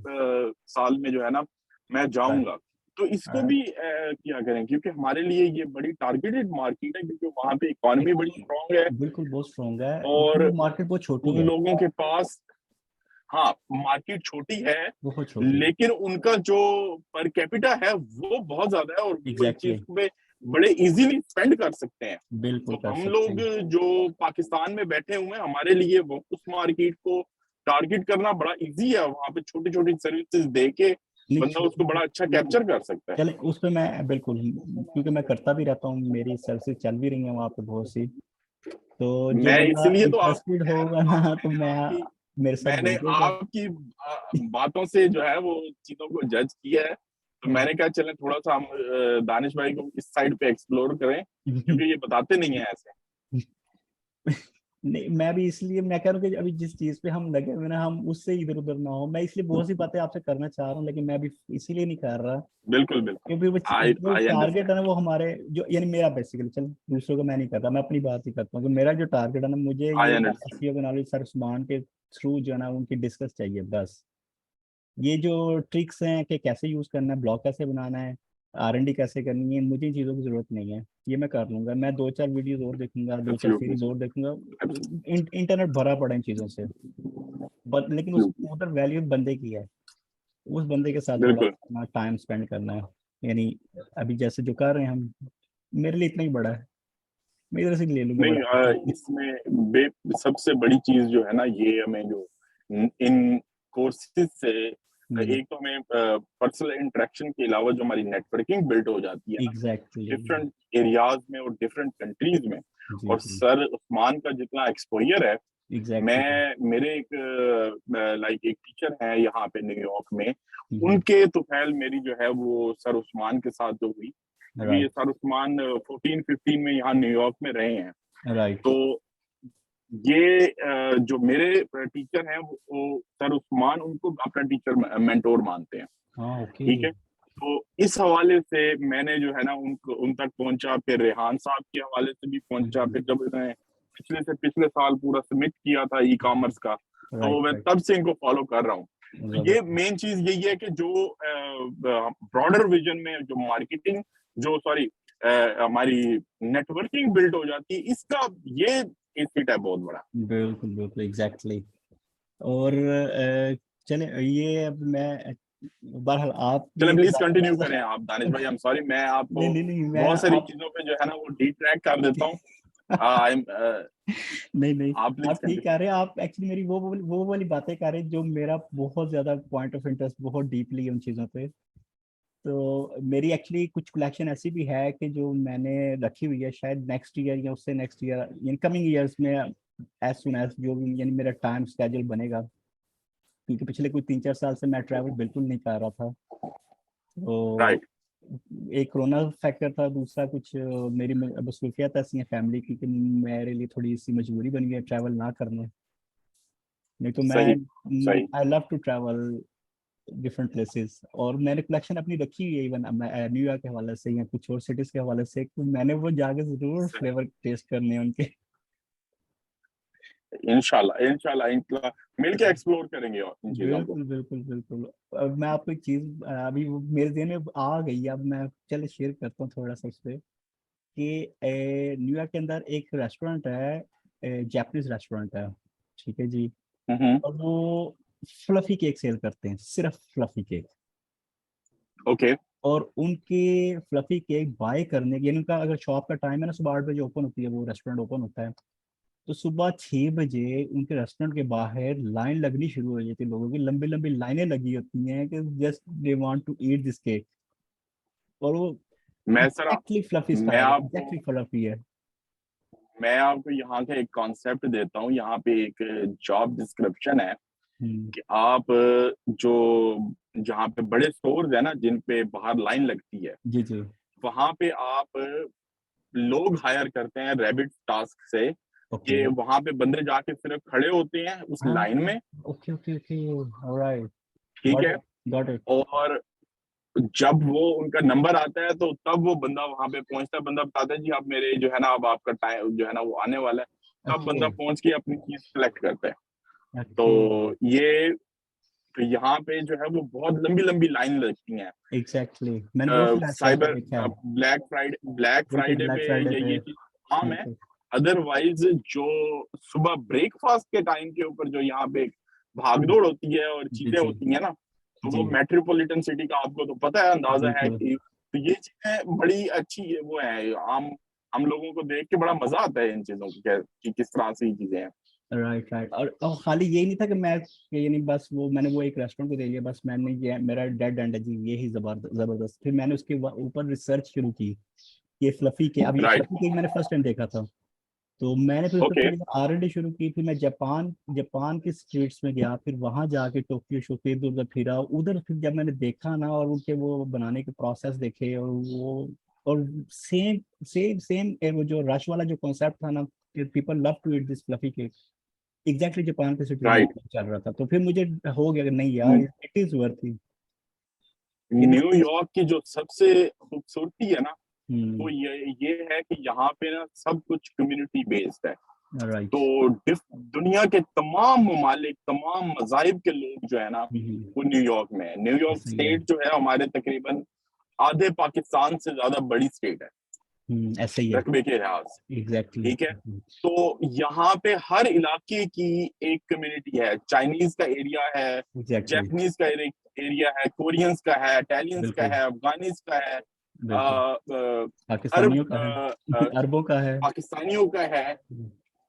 साल में जो है ना मैं जाऊंगा। तो इसको भी क्या करें, क्योंकि हमारे लिए ये बड़ी टारगेटेड मार्केट है, क्योंकि वहां पे इकोनॉमी बड़ी स्ट्रांग है बिल्कुल बहुत स्ट्रॉन्ग है, और लेकिन वो मार्केट बहुत छोटी उन है। लोगों के पास, हाँ, मार्केट छोटी है, बहुत छोटी है। लेकिन उनका जो पर कैपिटा है वो बहुत ज्यादा है और वो इस एग्जैक्टली चीज पे बड़े इजीली स्पेंड कर सकते हैं। बिल्कुल तो कर हम सकते लोग हैं। जो पाकिस्तान में बैठे हुए हैं, हमारे लिए वो उस मार्केट को टारगेट करना बड़ा इजी है। वहां पे छोटी छोटी सर्विसेज दे के नहीं, बंदा उसको बड़ा अच्छा कैप्चर कर सकता है। चले उस पे मैं बिल्कुल, क्योंकि मैं करता भी रहता हूँ, मेरी सर्विस चल भी रही है वहाँ पे बहुत सी, तो जो मैं बंदा इसलिए तो आपको इंटरेस्टेड कह रहा होगा था, ना तो मैं आपकी मेरे साथ मैंने जुड़ेगा। आपकी बातों से जो है वो चीजों को जज किया है, तो मैंने कहा चले थोड़ा सा हम दानिश भाई को इस साइड पे एक्सप्लोर करें, क्योंकि ये बताते नहीं है ऐसे। नहीं, मैं भी इसलिए मैं कह रहा हूँ कि अभी जिस चीज पे हम लगे हुए ना, हम उससे इधर उधर ना हो। मैं इसलिए बहुत सी बातें आपसे करना चाह रहा हूँ, लेकिन मैं अभी इसीलिए नहीं कर रहा बिल्कुल बिल्कुल, क्योंकि वो आई जो आई टारगेट है अंडरस्टैंड। ना वो हमारे जो, यानी मेरा बेसिकली, चल दूसरों को मैं नहीं करता, मैं अपनी बात ही करता हूँ कि मेरा जो टारगेट है ना, मुझे आई ये अंडरस्टैंड। एसईओ के नॉलेज सर उस्मान के थ्रू जो है ना उनकी डिस्कस चाहिए बस। ये जो ट्रिक्स हैं कि कैसे यूज करना है, ब्लॉग कैसे बनाना है, R&D कैसे करनी है, मुझे इन चीज़ों की जरूरत नहीं है। ये मैं कर लूंगा, मैं 2-4 वीडियोस और देखूंगा, 2-4 एब्सोल्युटली, सीरीज और देखूंगा। इंटरनेट भरा पड़ा है इन चीज़ों से, बट लेकिन उस एब्सोल्युटली, उधर वैल्यू बंदे की है। उस बंदे के साथ थोड़ा बिल्कुल। अपना टाइम स्पेंड करना है। यानी अभी जैसे जो कर रहे हैं हम, मेरे लिए इतना ही बड़ा है, मैं इधर से ले लूंगा नहीं, बड़ा। इसमें सबसे बड़ी चीज जो है ना, ये हमें जो इन कोर्सेज से एक तो हमें पर्सनल इंटरेक्शन के अलावा जो हमारी नेटवर्किंग बिल्ड हो जाती है ना, एग्जैक्टली। डिफरेंट एरियाज में और डिफरेंट कंट्रीज में। जी और जी। सर उस्मान का जितना एक्सपोजर है, एग्जैक्टली। मैं मेरे एक टीचर हैं यहाँ पे न्यूयॉर्क में, उनके तो फैल मेरी जो है वो सर उस्मान के साथ जो हुई, क्योंकि ये राइट सर उस्मान 14-15 में यहाँ न्यूयॉर्क में रहे हैं। राइट। तो ये जो मेरे टीचर हैं वो सर उस्मान उनको अपना टीचर मेंटोर मानते हैं। हाँ ओके। ठीक है, तो इस हवाले से मैंने जो है ना उनको उन तक पहुंचा, फिर रेहान साहब के हवाले से भी पहुंचा, फिर जब इन्होंने पिछले साल पूरा सबमिट किया था ई कॉमर्स का, तो राइट मैं राइट। तब से इनको फॉलो कर रहा हूँ। तो ये मेन चीज यही है कि जो ब्रॉडर विजन में जो मार्केटिंग, जो सॉरी हमारी नेटवर्किंग बिल्ड हो जाती है, इसका ये इनपुट है बहुत बड़ा। बिल्कुल बिल्कुल एग्जैक्टली। और चले ये अब मैं, बहरहाल आप चलो ये प्लीज कंटिन्यू करें आप दानिश भाई, आई एम सॉरी मैं आपको नहीं नहीं नहीं, मैं बहुत सारी आप चीजों पे जो है ना वो डिट्रैक्ट कर देता हूँ। आई एम नहीं नहीं, आप प्लीज आप ठीक कंटिन्यू। कह रहे हैं। आप एक्चुअली मेरी वो वाली बातें कर रहे हैं जो मेरा बहुत ज्यादा पॉइंट ऑफ इंटरेस्ट बहुत डीपली है उन चीज़ों पे। तो मेरी एक्चुअली कुछ कलेक्शन ऐसी भी है कि जो मैंने रखी हुई है, शायद नेक्स्ट ईयर या उससे नेक्स्ट ईयर, यानी कमिंग ईयर्स में, एज सुन एज जो भी यानी मेरा टाइम स्केड्यूल बनेगा, क्योंकि पिछले कुछ 3-4 साल से मैं ट्रैवल बिल्कुल नहीं कर रहा था। तो राइट, एक कोरोना फैक्टर था, दूसरा कुछ मेरी मसरूफियात ऐसी हैं फैमिली की कि मेरे लिए थोड़ी सी मजबूरी बन गई है ट्रैवल ना करना। नहीं तो सही मैं सही। I love to travel different places, और मैंने कलेक्शन अपनी रखी हुई है इवन न्यूयॉर्क के हवाले से या कुछ और सिटीज के हवाले से, तो मैंने वो जाके जरूर सही। फ्लेवर टेस्ट करने हैं उनके। इंशाल्लाह इंशाल्लाह इंशाल्लाह मिलके एक्सप्लोर करेंगे और इन चीजों को। बिल्कुल बिल्कुल बिल्कुल। अब मैं आपको एक चीज अभी वो मेरे ध्यान में आ गई है, अब मैं चलो शेयर करता हूँ थोड़ा सा उस पे कि न्यूयॉर्क के अंदर एक रेस्टोरेंट है, जापानीज रेस्टोरेंट है, ठीक है जी। हम्म, और वो फ्लफी केक सेल करते हैं, सिर्फ फ्लफी केक। ओके। और उनके फ्लफी केक बाय करने के, यानी उनका अगर शॉप का टाइम है ना, सुबह 8 बजे ओपन होती है, वो रेस्टोरेंट ओपन होता है, तो सुबह 6 बजे उनके रेस्टोरेंट के बाहर लाइन लगनी शुरू हो जाती है, लोगों की लंबी लंबी लाइनें लगी होती हैं कि just they want to eat this cake. और वो मैं सर एग्जैक्टली फ्लफी मैं स्टाइल, आपको एग्जैक्टली फ्लफी है। मैं आपको यहाँ का एक कॉन्सेप्ट देता हूँ। यहाँ पे एक जॉब डिस्क्रिप्शन है कि आप जो जहाँ पे बड़े स्टोर्स है ना जिन पे बाहर लाइन लगती है, जी जी। वहां पे आप लोग हायर करते हैं रैबिट टास्क से, ओके। कि वहां पे बंदे जाके सिर्फ खड़े होते हैं उस हाँ लाइन में। Okay okay okay. ऑलराइट। ठीक गॉट है, इट। Got it. और जब वो उनका नंबर आता है तो तब वो बंदा वहां पे पहुंचता है, बंदा बताता है जी आप मेरे जो है ना अब आपका टाइम जो है ना वो आने वाला है, तब ओके बंदा पहुंच के अपनी चीज सेलेक्ट करता है। तो ओके। ये तो यहाँ पे जो है वो बहुत लंबी लंबी लाइन लगती हैं। एग्जैक्टली मैंने बहुत सी रेस्टोरेंट पे साइबर देखा है। ब्लैक बिल्कुल फ्राइडे ब्लैक पे फ्राइडे पे। ये चीज आम है। बिल्कुल। अदरवाइज जो सुबह ब्रेकफास्ट के टाइम के ऊपर जो यहाँ पे भागदौड़ होती है और जी चीजें जी होती हैं ना, तो वो जी। मेट्रोपॉलिटन सिटी का आपको तो पता है, अंदाजा है बिल्कुल कि तो ये चीजें बड़ी अच्छी है, वो है हम लोगों को देख के बड़ा मजा आता है इन चीजों को कि किस तरह से ये चीजें हैं। राइट। और खाली यही नहीं था कि मैं ये नहीं बस वो मैंने वो एक रेस्टोरेंट को दे लिया, बस मैंने ये मेरा डेड एंड है जी, ये ही जबरदस्त। फिर मैंने उसके ऊपर रिसर्च शुरू की, ये फ्लफी के, अब ये राइट, फ्लफी केक मैंने फर्स्ट टाइम देखा था, तो मैंने फिर उसको ओके, थोड़ी R&D शुरू की। फिर मैं जापान के स्ट्रीट्स में गया, फिर वहां जाके टोक्यो शोक्यो इधर उधर फिरा। उधर फिर जब मैंने देखा ना, और उनके वो बनाने के प्रोसेस देखे, और वो और सेम सेम सेम वो जो रश वाला जो कॉन्सेप्ट था ना, people love to eat this fluffy cake, exactly Japan के सिचुएशन राइट। चल रहा था। तो फिर मुझे हो गया कि नहीं यार, it is worth it. New York की जो सबसे खूबसूरती है ना, वो हम्म, ये है कि यहाँ पे ना सब कुछ कम्युनिटी बेस्ड है। राइट। तो दुनिया के तमाम ममालिक, तमाम मज़ाहिब के लोग जो है ना, वो न्यूयॉर्क में है। न्यूयॉर्क सही है। स्टेट जो है हमारे तकरीबन आधे पाकिस्तान से ज्यादा बड़ी स्टेट है ऐसे ही है, रकबे के लिहाज से, एग्जैक्टली। ठीक है। तो यहाँ पे हर इलाके की एक कम्युनिटी है। चाइनीज का एरिया है, एग्जैक्टली, जापानीज का एरिया है, कोरियंस का है, इटालियंस का बिल्कुल है, अफगानीज का है, बिल्कुल। अरब पाकिस्तानियों का है, अरबों का है। पाकिस्तानियों का है।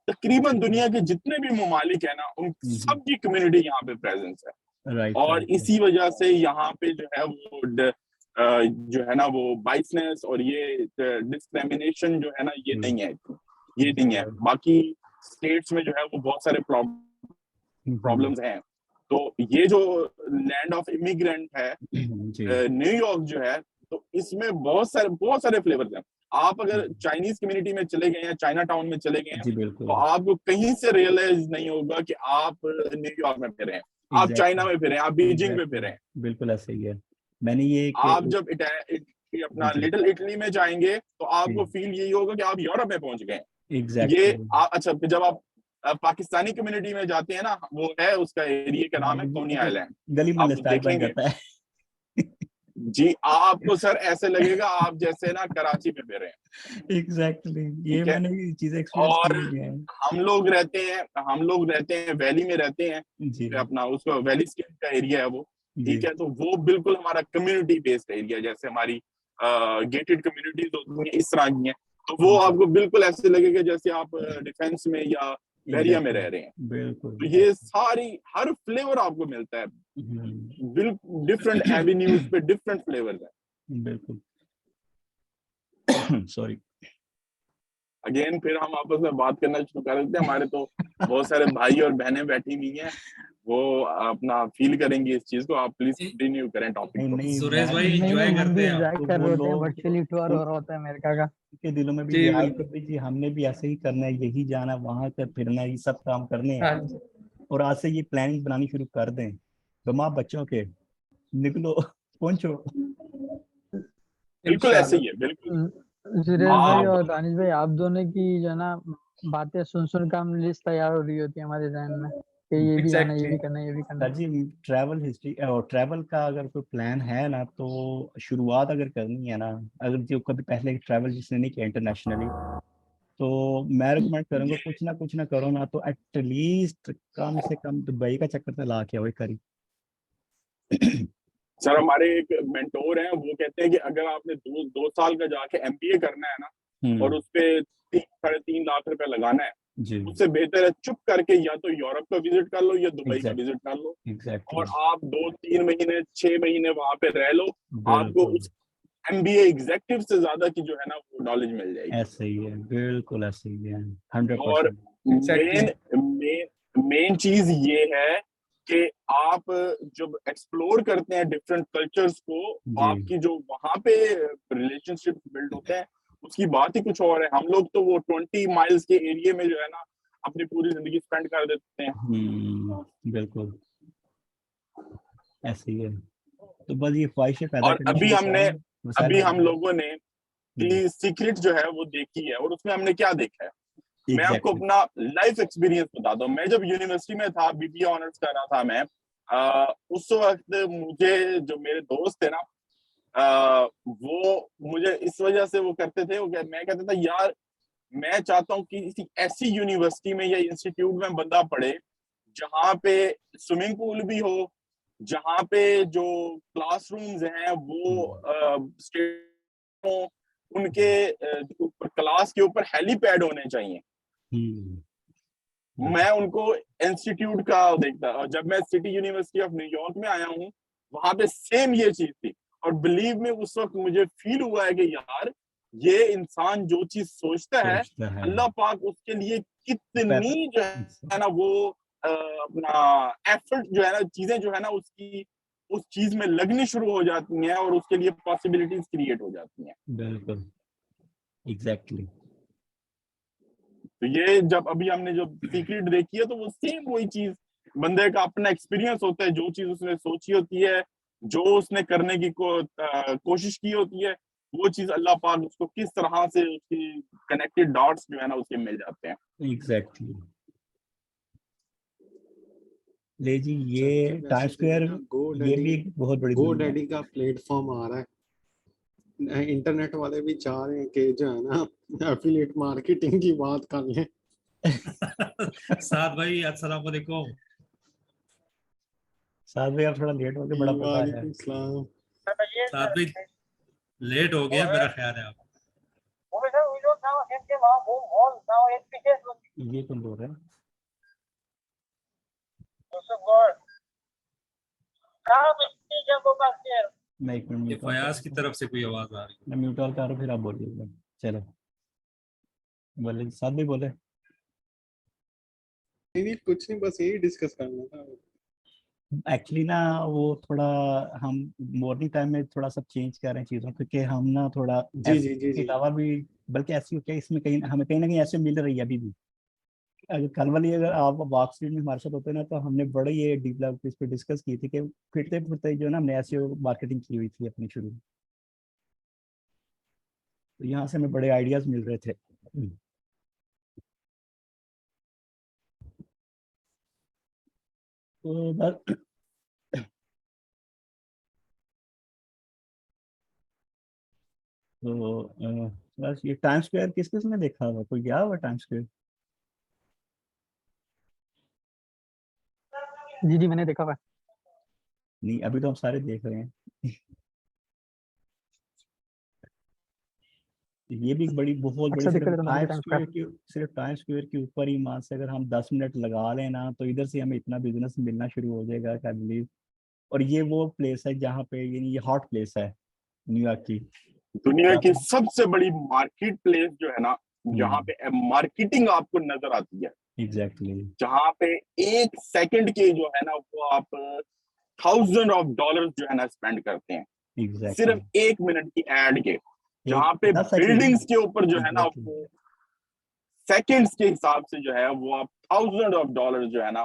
तकरीबन दुनिया के जितने भी ममालिक है ना, उन सब की कम्युनिटी यहाँ पे प्रेजेंस है। राइट और राइट। इसी वजह से यहाँ पे जो है वो जो है ना वो बाइसनेस और ये डिस्क्रिमिनेशन जो है ना, ये नहीं है, ये नहीं है। बाकी स्टेट्स में जो है वो बहुत सारे प्रॉब्लम्स हैं। तो ये जो लैंड ऑफ इमिग्रेंट है जी न्यूयॉर्क जो है, तो इसमें बहुत सारे फ्लेवर्स हैं। आप अगर चाइनीज कम्युनिटी में चले गए हैं, चाइना टाउन में चले गए हैं, जी तो बिल्कुल, आपको कहीं से रियलाइज नहीं होगा कि आप न्यूयॉर्क में फिरे हैं, आप चाइना में फिरे हैं, आप बीजिंग में फिरे हैं। बिल्कुल ऐसे ही है। मैंने ये आप जब अपना जी लिटिल इटली में जाएंगे तो आपको जी फील यही होगा कि आप यूरोप में पहुंच गए हैं। ये एग्जैक्टली। अच्छा, फिर जब आप पाकिस्तानी कम्युनिटी में जाते हैं ना, वो है उसका एरिया का नाम है कोनी आइलैंड, गली मोहल्ले आप स्टाइल बन देखेंगे जाता है। जी, आपको सर ऐसे लगेगा आप जैसे ना कराची में फिर रहे हैं, एग्जैक्टली, ये ठीक है। मैंने ये चीजें एक्सपीरियंस और की हैं। हम लोग रहते हैं वैली में रहते हैं, जी अपना उसका वैली स्केप का एरिया है वो, जी ठीक है। तो वो बिल्कुल हमारा कम्युनिटी बेस्ड एरिया, जैसे हमारी गेटेड कम्युनिटीज होती हैं, इस तरह की हैं। तो वो आपको बिल्कुल ऐसे लगेगा जैसे आप डिफेंस में या बैरिया में एग्जैक्टली, रह रहे हैं। बिल्कुल। तो ये सारी हर फ्लेवर आपको मिलता है, बिल्कुल डिफरेंट एवेन्यूज पे डिफरेंट फ्लेवर्स हैं। बिल्कुल। सॉरी। अगेन फिर हम आपस में बात करना शुरू कर देते हैं। हमारे तो बहुत सारे भाई और बहनें बैठी हुई हैं, वो अपना फील करेंगे इस चीज को। आप प्लीज कंटिन्यू करें टॉपिक नहीं को। नहीं, सुरेश मैं भाई नहीं एंजॉय नहीं, हम करते भी हैं आप। एंजॉय तो कर वो रहे होते हैं, लोग वर्चुअली टूर हो रहा होता है अमेरिका का। के दिलों में भी जी ये आए बिल्कुल। कि जी हमने भी ऐसे ही करना है, यही जाना, वहां कर फिरना, ये सब काम करने हैं। हाँ जी, और आज से ये प्लानिंग बनानी शुरू कर दें, माँ बच्चों के, निकलो, पहुंचो। बिल्कुल ऐसे इंशाल्लाह। ही है, बिल्कुल। सुरेश भाई आप और दानिश भाई, आप दोनों की जो है ना बातें सुन सुन कर हम लिस्ट तैयार हो रही होती है हमारे जहन में कि ये भी जाना, ये एग्जैक्टली। भी करना, ये भी करना। सर जी, ट्रैवल हिस्ट्री और ट्रैवल का अगर कोई प्लान है ना, तो शुरुआत अगर करनी है ना, अगर जो कभी पहले ट्रैवल जिसने नहीं किया इंटरनेशनली, तो मैं रिकमेंड करूंगा कुछ ना करो ना, तो एटलीस्ट कम से कम दुबई का चक्कर तो ला के आओ एक बारी। सर, हमारे एक मेंटोर हैं, वो कहते हैं कि अगर आपने 2 साल का जाके MBA करना है ना, और उस पे 3-3.5 लाख रुपए लगाना है, जी उससे बेहतर है चुप करके या तो यूरोप का विजिट कर लो या दुबई का एग्जैक्ट विजिट कर लो, एग्जैक्टली, और आप 2-3 महीने 6 महीने वहां पे रह लो। आपको बिल्कुल उस MBA एग्जेक्टिव से ज्यादा की जो है ना वो नॉलेज मिल जाएगी। ऐसे ही है, बिल्कुल ऐसे ही है, और 100%। Main exactly. मेन मेन चीज ये है कि आप जब एक्सप्लोर करते हैं डिफरेंट कल्चर्स को, जी आपकी जो वहां पे रिलेशनशिप बिल्ड होते हैं, उसकी बात ही कुछ और है। हम लोग तो वो 20 माइल्स के एरिया में जो है ना अपनी पूरी जिंदगी स्पेंड कर देते हैं। बिल्कुल ऐसे ही है। तो बस ये ख्वाहिशें पैदा और करनी शुरू करें, वसाइल अभी बन हम जाए। लोगों ने की सीक्रेट जो है वो देखी है, और उसमें हमने क्या देखा है, मैं आपको एग्जैक्टली। अपना लाइफ एक्सपीरियंस बताता हूँ। मैं जब यूनिवर्सिटी में था, BBA ऑनर्स कर रहा था मैं, उस वक्त मुझे जो मेरे दोस्त थे ना, वो मुझे इस वजह से वो करते थे, मैं कहता था यार मैं चाहता हूँ कि किसी ऐसी यूनिवर्सिटी में या इंस्टीट्यूट में बंदा पढ़े जहाँ पे स्विमिंग पूल भी हो, जहाँ पे जो क्लासरूम्स हैं वो उनके ऊपर क्लास के ऊपर हेलीपैड होने चाहिए। मैं उनको इंस्टीट्यूट का देखता, और जब मैं सिटी यूनिवर्सिटी ऑफ न्यूयॉर्क में आया हूँ वहां पे सेम ये चीज थी। और बिलीव में उस वक्त मुझे फील हुआ है कि यार ये इंसान जो चीज सोचता है अल्लाह पाक उसके लिए कितनी जो है ना वो अपना एफर्ट जो है ना, चीजें जो है ना उसकी उस चीज में लगनी शुरू हो जाती हैं और उसके लिए पॉसिबिलिटीज क्रिएट हो जाती हैं। बिल्कुल, एग्जैक्टली। तो ये जब अभी हमने जो सीक्रेट देखी है तो वो सेम वही चीज, बंदे का अपना एक्सपीरियंस होता है, जो चीज उसने सोची होती है, जो उसने करने की कोशिश की होती है, वो चीज अल्लाह पाक उसको किस तरह से उसकी कनेक्टेड डॉट्स जो है ना उसके मिल जाते हैं। एग्जैक्टली। ले जी, ये टाइम स्क्वायर ये भी एक बहुत बड़ी दुनिया है। GoDaddy का प्लेटफॉर्म आ रहा है, इंटरनेट वाले भी चाह रहे हैं कि जो है ना एफिलिएट मार्केटिंग की बात कर लें। साद भाई अस्सलाम वालेकुम। साथ में आप थोड़ा लेट हो गए, बड़ा मजा आया। वालेकुम सलाम। साद भाई लेट हो गया मेरा ख्याल है। आप ये तुम बोल रहे हैं? मैं एक मिनट फयाज की तरफ से कोई आवाज आ रही है। मैं म्यूट ऑल कर रहा हूं, फिर आप बोलिए। चलो बोले, साथ भी बोले। नहीं कुछ नहीं, बस यही डिस्कस करना था। एक्चुअली ना वो थोड़ा हम मॉर्निंग टाइम में थोड़ा सब चेंज कर रहे हैं चीज़ों, क्योंकि हम ना थोड़ा जी जी जी के जी। अलावा भी, बल्कि ऐसी क्या इसमें कहीं हमें कहीं ना कहीं ऐसे मिल रही है अभी भी। अगर कल वाली अगर आप वाक स्ट्रीट में हमारे साथ होते ना तो हमने बड़े ये डीप लेवल इस पर डिस्कस की थी कि फिरते फिरते जो है ना हमने ऐसे मार्केटिंग की हुई थी अपनी शुरू में, तो यहाँ से हमें बड़े आइडियाज मिल रहे थे। तो बस तो बस ये टाइम स्क्वायर किस किसने देखा हुआ, कोई गया हुआ टाइम स्क्वायर? जी जी मैंने देखा हुआ है। नहीं, अभी तो हम सारे देख रहे हैं। ये भी एक बड़ी बहुत बड़ी, अच्छा सिर्फ दिक्कत है तुम्हारे टाइम टाइम स्क्वायर स्क्वायर। की सिर्फ टाइम स्क्वायर के ऊपर ही मान से अगर हम 10 मिनट लगा लेना तो इधर से हमें इतना बिजनेस मिलना शुरू हो जाएगा आई बिलीव। और ये वो प्लेस है जहाँ पे ये हॉट प्लेस है न्यूयॉर्क की। दुनिया की सबसे बड़ी मार्केट प्लेस जो है ना, जहाँ पे मार्केटिंग आपको नजर आती है, एग्जैक्टली। जहाँ पे एक सेकंड के जो है ना वो आप $1000 जो है ना स्पेंड करते हैं एग्जैक्टली। सिर्फ 1 मिनट की एड के, जहाँ पे 10 सेकंड बिल्डिंग्स के ऊपर जो है ना Exactly. सेकंड्स के हिसाब से जो है वो आप $1000 जो है ना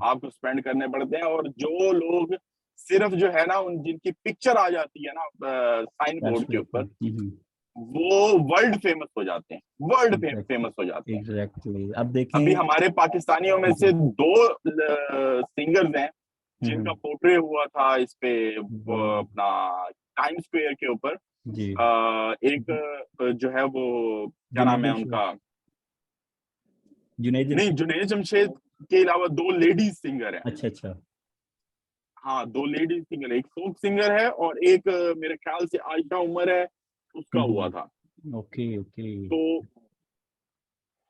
आपको स्पेंड करने पड़ते हैं। और जो लोग सिर्फ जो है ना उन जिनकी पिक्चर आ जाती है ना साइन बोर्ड के ऊपर, वो वर्ल्ड फेमस हो जाते हैं, वर्ल्ड फेमस हो जाते हैं। एग्जैक्टली। अब देखें अभी हमारे पाकिस्तानियों में से 2 सिंगर्स हैं जिनका पोर्ट्रे हुआ था इस पे अपना टाइम स्क्वायर के ऊपर। जी। एक जो है वो क्या नाम है उनका, नहीं जुनैद जमशेद के अलावा 2 लेडीज सिंगर हैं। अच्छा अच्छा। हाँ 2 लेडीज सिंगर, एक फोक सिंगर है और एक मेरे ख्याल से आयशा उमर है, उसका हुआ था। Okay okay. तो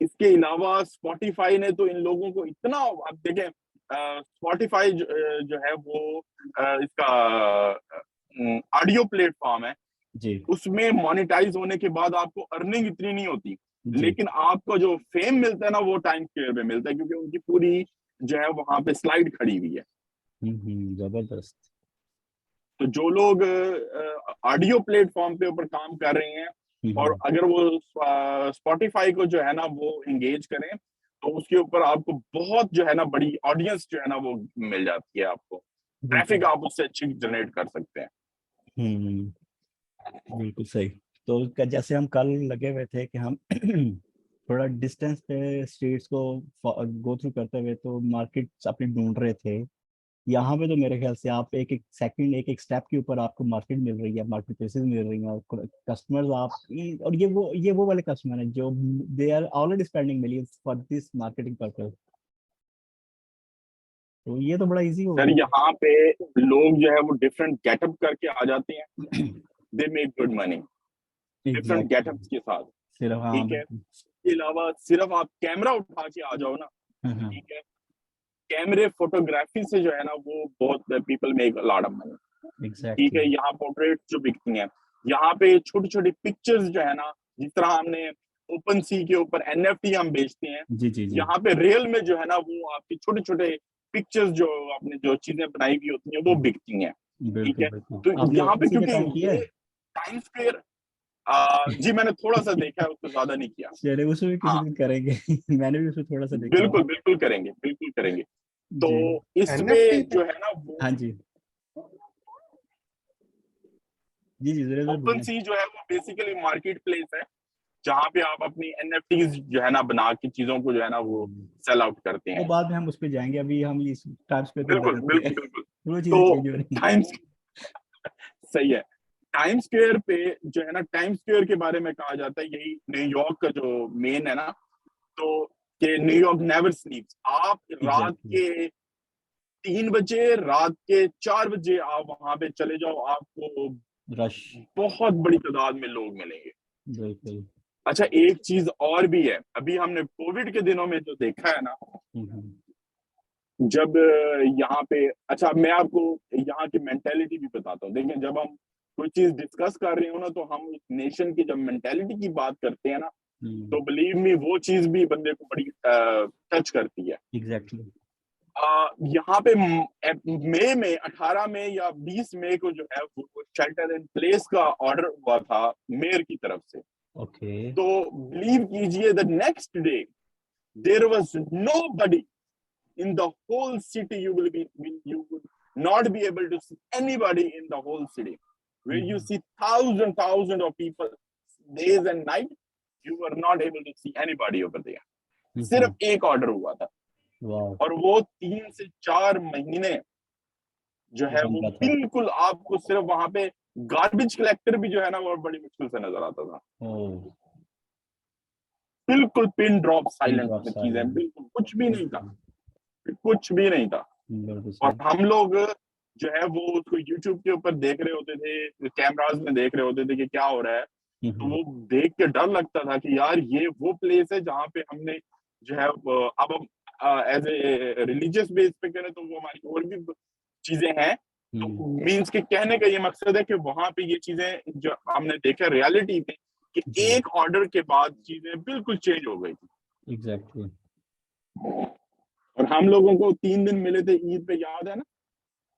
इसके अलावा स्पॉटिफाई ने तो इन लोगों को इतना, आप देखें स्पॉटिफाई जो है वो इसका ऑडियो प्लेटफॉर्म है जी उसमें मोनेटाइज होने के बाद आपको अर्निंग इतनी नहीं होती, लेकिन आपको जो फेम मिलता है ना वो टाइम स्क्वायर में मिलता है, क्योंकि उनकी पूरी जो है वहां पे स्लाइड खड़ी हुई है। जबरदस्त। तो जो लोग ऑडियो प्लेटफॉर्म पे ऊपर काम कर रहे हैं और अगर वो स्पॉटिफाई को जो है ना वो एंगेज करें तो उसके ऊपर आपको बहुत जो है ना बड़ी ऑडियंस जो है ना वो मिल जाती है, आपको ट्रैफिक आप उससे अच्छी जनरेट कर सकते हैं। बिल्कुल सही। तो जैसे हम कल लगे हुए थे कि हम थोड़ा डिस्टेंस पे स्ट्रीट्स को गो थ्रू करते हुए तो मार्केट अपनी ढूंढ रहे थे। यहाँ पे तो मेरे ख्याल से आप एक एक सेकंड एक एक स्टेप के ऊपर आपको मार्केट मिल रही है, मार्केट प्लेसेस मिल रही हैं और कस्टमर्स आप और ये वो वाले कस्टमर हैं जो they are already spending millions for this marketing purpose. तो ये तो बड़ा इजी हो सर गया। यहाँ पे लोग जो है वो डिफरेंट गेटअप करके आ जाते हैं, they make good money. Different exactly getups के साथ, सिर्फ हाँ ठीक है। बिल्कुल इसके अलावा सिर्फ आप कैमरा उठा के आ जाओ ना, हाँ ठीक है, कैमरे फोटोग्राफी से जो है ना वो बहुत people make lot of money, ठीक है। एग्जैक्टली यहाँ पोर्ट्रेट जो बिकती हैं, यहाँ पे छोटी छोटी पिक्चर्स जो है ना, जिस तरह हमने ओपन सी के ऊपर एनएफटी हम बेचते हैं, जी जी जी यहाँ पे रियल में जो है ना वो आपकी छोटे छोटे पिक्चर्स जो आपने जो चीजें बनाई हुई होती हैं वो बिकती हैं, ठीक बिल्कुल है। बिल्कुल तो आपने यहाँ पे ओपन सी का क्योंकि काम किया ये है टाइम स्क्वायर, जी मैंने थोड़ा सा देखा है, उससे ज्यादा नहीं किया। चलिए उसमें भी किसी हाँ दिन करेंगे मैंने भी उसमें थोड़ा सा देखा बिल्कुल है बिल्कुल करेंगे, बिल्कुल करेंगे। तो जी एनएफटी इसमें जो है ना वो हाँ जी जी जी जरूर जरूर ओपन बोलिए सी जो है वो बेसिकली मार्केट प्लेस है, जहाँ पे आप अपनी एनएफटीज जो है ना बना के चीजों को जो है ना वो सेल आउट करते वो हैं। बाद में हम उस पे जाएंगे अभी हम इस टाइम्स पे बिल्कुल लगाते हैं बिल्कुल बिल्कुल। वो चीजें तो चेंज हो रही हैं टाइम्स सही है, टाइम स्क्वायर पे जो है ना, टाइम स्क्वायर के बारे में कहा जाता है, यही न्यूयॉर्क का जो मेन है ना, तो कि न्यूयॉर्क नेवर स्लीप्स। आप रात एग्जैक्टली के 3 बजे, रात के 4 बजे आप वहां पे चले जाओ, आपको रश बहुत बड़ी तादाद में लोग मिलेंगे। बिल्कुल अच्छा एक चीज और भी है, अभी हमने कोविड के दिनों में जो देखा है ना, हम्म, जब यहाँ पे, अच्छा मैं आपको यहाँ की मेंटेलिटी भी बताता हूँ। देखिए जब हम कोई चीज डिस्कस कर रहे हो ना, तो हम उस नेशन की जब मेंटेलिटी की बात करते हैं ना, तो बिलीव मी वो चीज भी बंदे को बड़ी टच करती है। एग्जैक्टली यहाँ पे मई में 18 मई या 20 मई को जो है वो शेल्टर इन प्लेस का ऑर्डर हुआ था मेयर की तरफ से। ओके तो बिलीव कीजिए the next day there was nobody in the whole city. You would not be able to see anybody in the whole city, where you see thousands of people days and night. You were not able to see anybody over there. सिर्फ एक ऑर्डर हुआ था, वाओ और वो 3 से 4 महीने जो है वो बंदा था बिल्कुल आपको सिर्फ वहां पे गार्बेज कलेक्टर भी जो है ना वो बड़ी मुश्किल से नजर आता था। ओ बिल्कुल pin drop pin silence drop में चीजें, साइलेंस बिल्कुल कुछ भी नहीं था, कुछ भी नहीं था। बिल्कुल और सही हम लोग जो है वो उसको YouTube के ऊपर देख रहे होते थे, कैमरास में देख रहे होते थे कि क्या हो रहा है। तो वो देख के डर लगता था कि यार ये वो प्लेस है जहाँ पे हमने जो है अब हम एज ए रिलीजियस बेस पे करें तो वो हमारी और भी चीजें हैं। तो मीन्स के कहने का ये मकसद है कि वहां पे ये चीजें जो हमने देखा रियलिटी में कि एक ऑर्डर के बाद चीजें बिल्कुल चेंज हो गई थी। एग्जैक्टली और हम लोगों को 3 दिन मिले थे ईद पे, याद है ना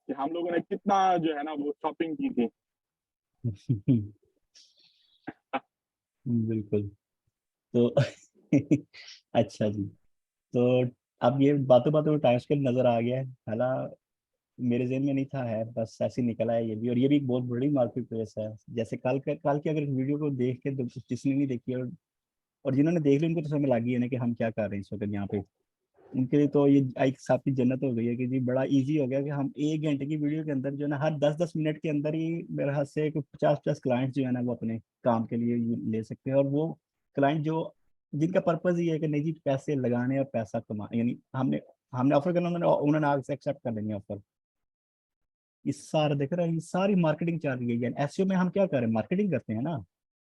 कि हम लोगों ने कितना जो है ना वो शॉपिंग की थी। बिल्कुल तो अच्छा जी तो अब ये बातों बातों में टाइम स्केल नजर आ गया है, हालांकि मेरे ज़हन में नहीं था, है बस ऐसे ही निकला है ये भी। और ये भी एक बहुत बड़ी मार्केट प्लेस है। जैसे कल की अगर वीडियो को देख के जिसने नहीं देखी और जिन्होंने देख ली उनको तो समझ लग गई है ना कि हम क्या कर रहे हैं इस वक्त यहाँ पे। उनके लिए तो ये एक साथ की जन्नत हो गई है कि जी बड़ा इजी हो गया कि हम 1 घंटे की वीडियो के अंदर जो है ना हर 10-10 मिनट के अंदर ही मेरे हाथ से 50-50 क्लाइंट जो है ना वो अपने काम के लिए ले सकते हैं। और वो क्लाइंट जो जिनका पर्पज ये है कि नहीं जी पैसे लगाने और पैसा कमा, यानी हमने हमने ऑफर करना, उन्होंने आगे से एक्सेप्ट कर लेंगे ऑफर। इस सारा देख रहे हैं, ये सारी मार्केटिंग चल रही है। एसईओ में हम क्या कर रहे हैं, मार्केटिंग करते हैं ना,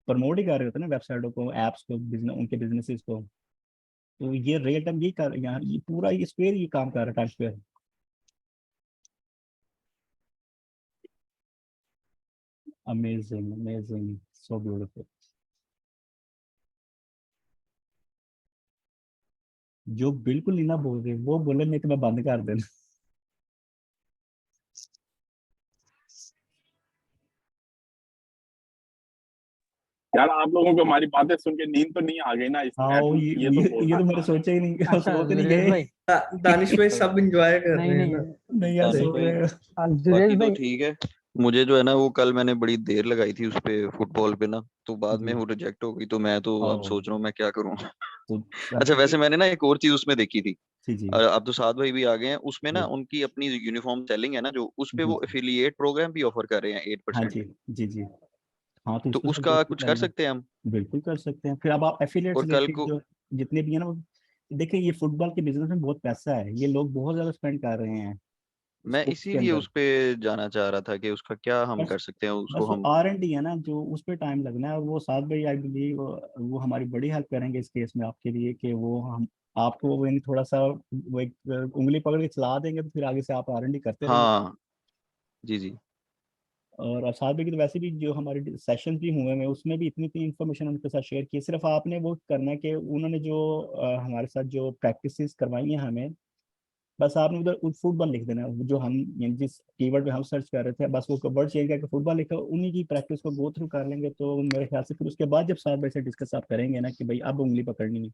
प्रमोट ही कर रहे होते हैं ना वेबसाइटों को, एप्स को, बिजनेस उनके बिजनेसेस को। तो ये रियल टाइम ये कर यहाँ ये पूरा ये स्क्वायर ये काम कर रहा है, time square. Amazing amazing so beautiful. जो बिल्कुल नहीं ना बोल रहे वो बोले नहीं तो मैं बंद कर देना। यार आप लोगों को हमारी बातें सुन के नींद तो नहीं आ गई ना इस हाँ नेट, ये तो ये तो बोलना। मैंने सोचा ही नहीं, अच्छा सो तो नहीं जुरेश गए। भाई, दानिश भाई सब एंजॉय कर नहीं रहे हैं नहीं ना। नहीं यार दानिश सो भाई, रहे जुरेश बाकी तो भाई ठीक है। मुझे जो है ना वो कल मैंने बड़ी देर लगाई थी उस पे फुटबॉल पे ना, तो बाद में जी वो रिजेक्ट हो गई, तो मैं तो अब ओ सोच रहा हूँ मैं क्या करूँ। तो अच्छा वैसे मैंने ना एक और चीज उसमें देखी थी, जी जी अब तो साद भाई भी आ गए हैं उसमें ना, जी उनकी अपनी यूनिफॉर्म सेलिंग है ना जो, उस पे जी वो एफिलिएट प्रोग्राम भी ऑफर कर रहे हैं हाँ 8%। जी जी जी हाँ तो तो उसको सब उसका बिल्कुल कुछ कर करेंगे, सकते हैं हम। बिल्कुल कर सकते हैं। फिर अब आप एफिलिएट और कल रिलेटेड को जो जितने भी है ना देखिए ये फुटबॉल के बिजनेस में बहुत पैसा है, ये लोग बहुत ज्यादा स्पेंड कर रहे हैं। मैं स्पोर्ट्स के इसीलिए अंदर। उस पे जाना चाह रहा था कि उसका क्या हम बस कर सकते हैं उसको बस वो हम। R&D है ना, जो उस पे टाइम लगना है, और वो साथ भाई आई बिलीव वो हमारी बड़ी हेल्प करेंगे इस केस में आपके लिए, कि वो हम आपको वो यानी थोड़ा सा वो एक उंगली पकड़ के चला देंगे, तो फिर आगे से आप R&D करते रहिए। हाँ जी जी। और असाद भाई की तो वैसे भी जो हमारे सेशन भी हुए हैं उसमें भी इतनी इतनी इन्फॉर्मेशन उनके साथ शेयर की, सिर्फ आपने वो करना है कि उन्होंने जो हमारे साथ जो प्रैक्टिसेस करवाई हैं हमें, बस आपने उधर फुटबॉल लिख देना है। जो हम यानी जिस कीवर्ड पे हम सर्च कर रहे थे, बस वो वर्ड चेंज करके फुटबॉल लिखा, उन्हीं की प्रैक्टिस को गो थ्रू कर लेंगे तो मेरे ख्याल से फिर उसके बाद जब साथ भाई से डिस्कस आप करेंगे ना कि भाई अब उंगली पकड़नी है,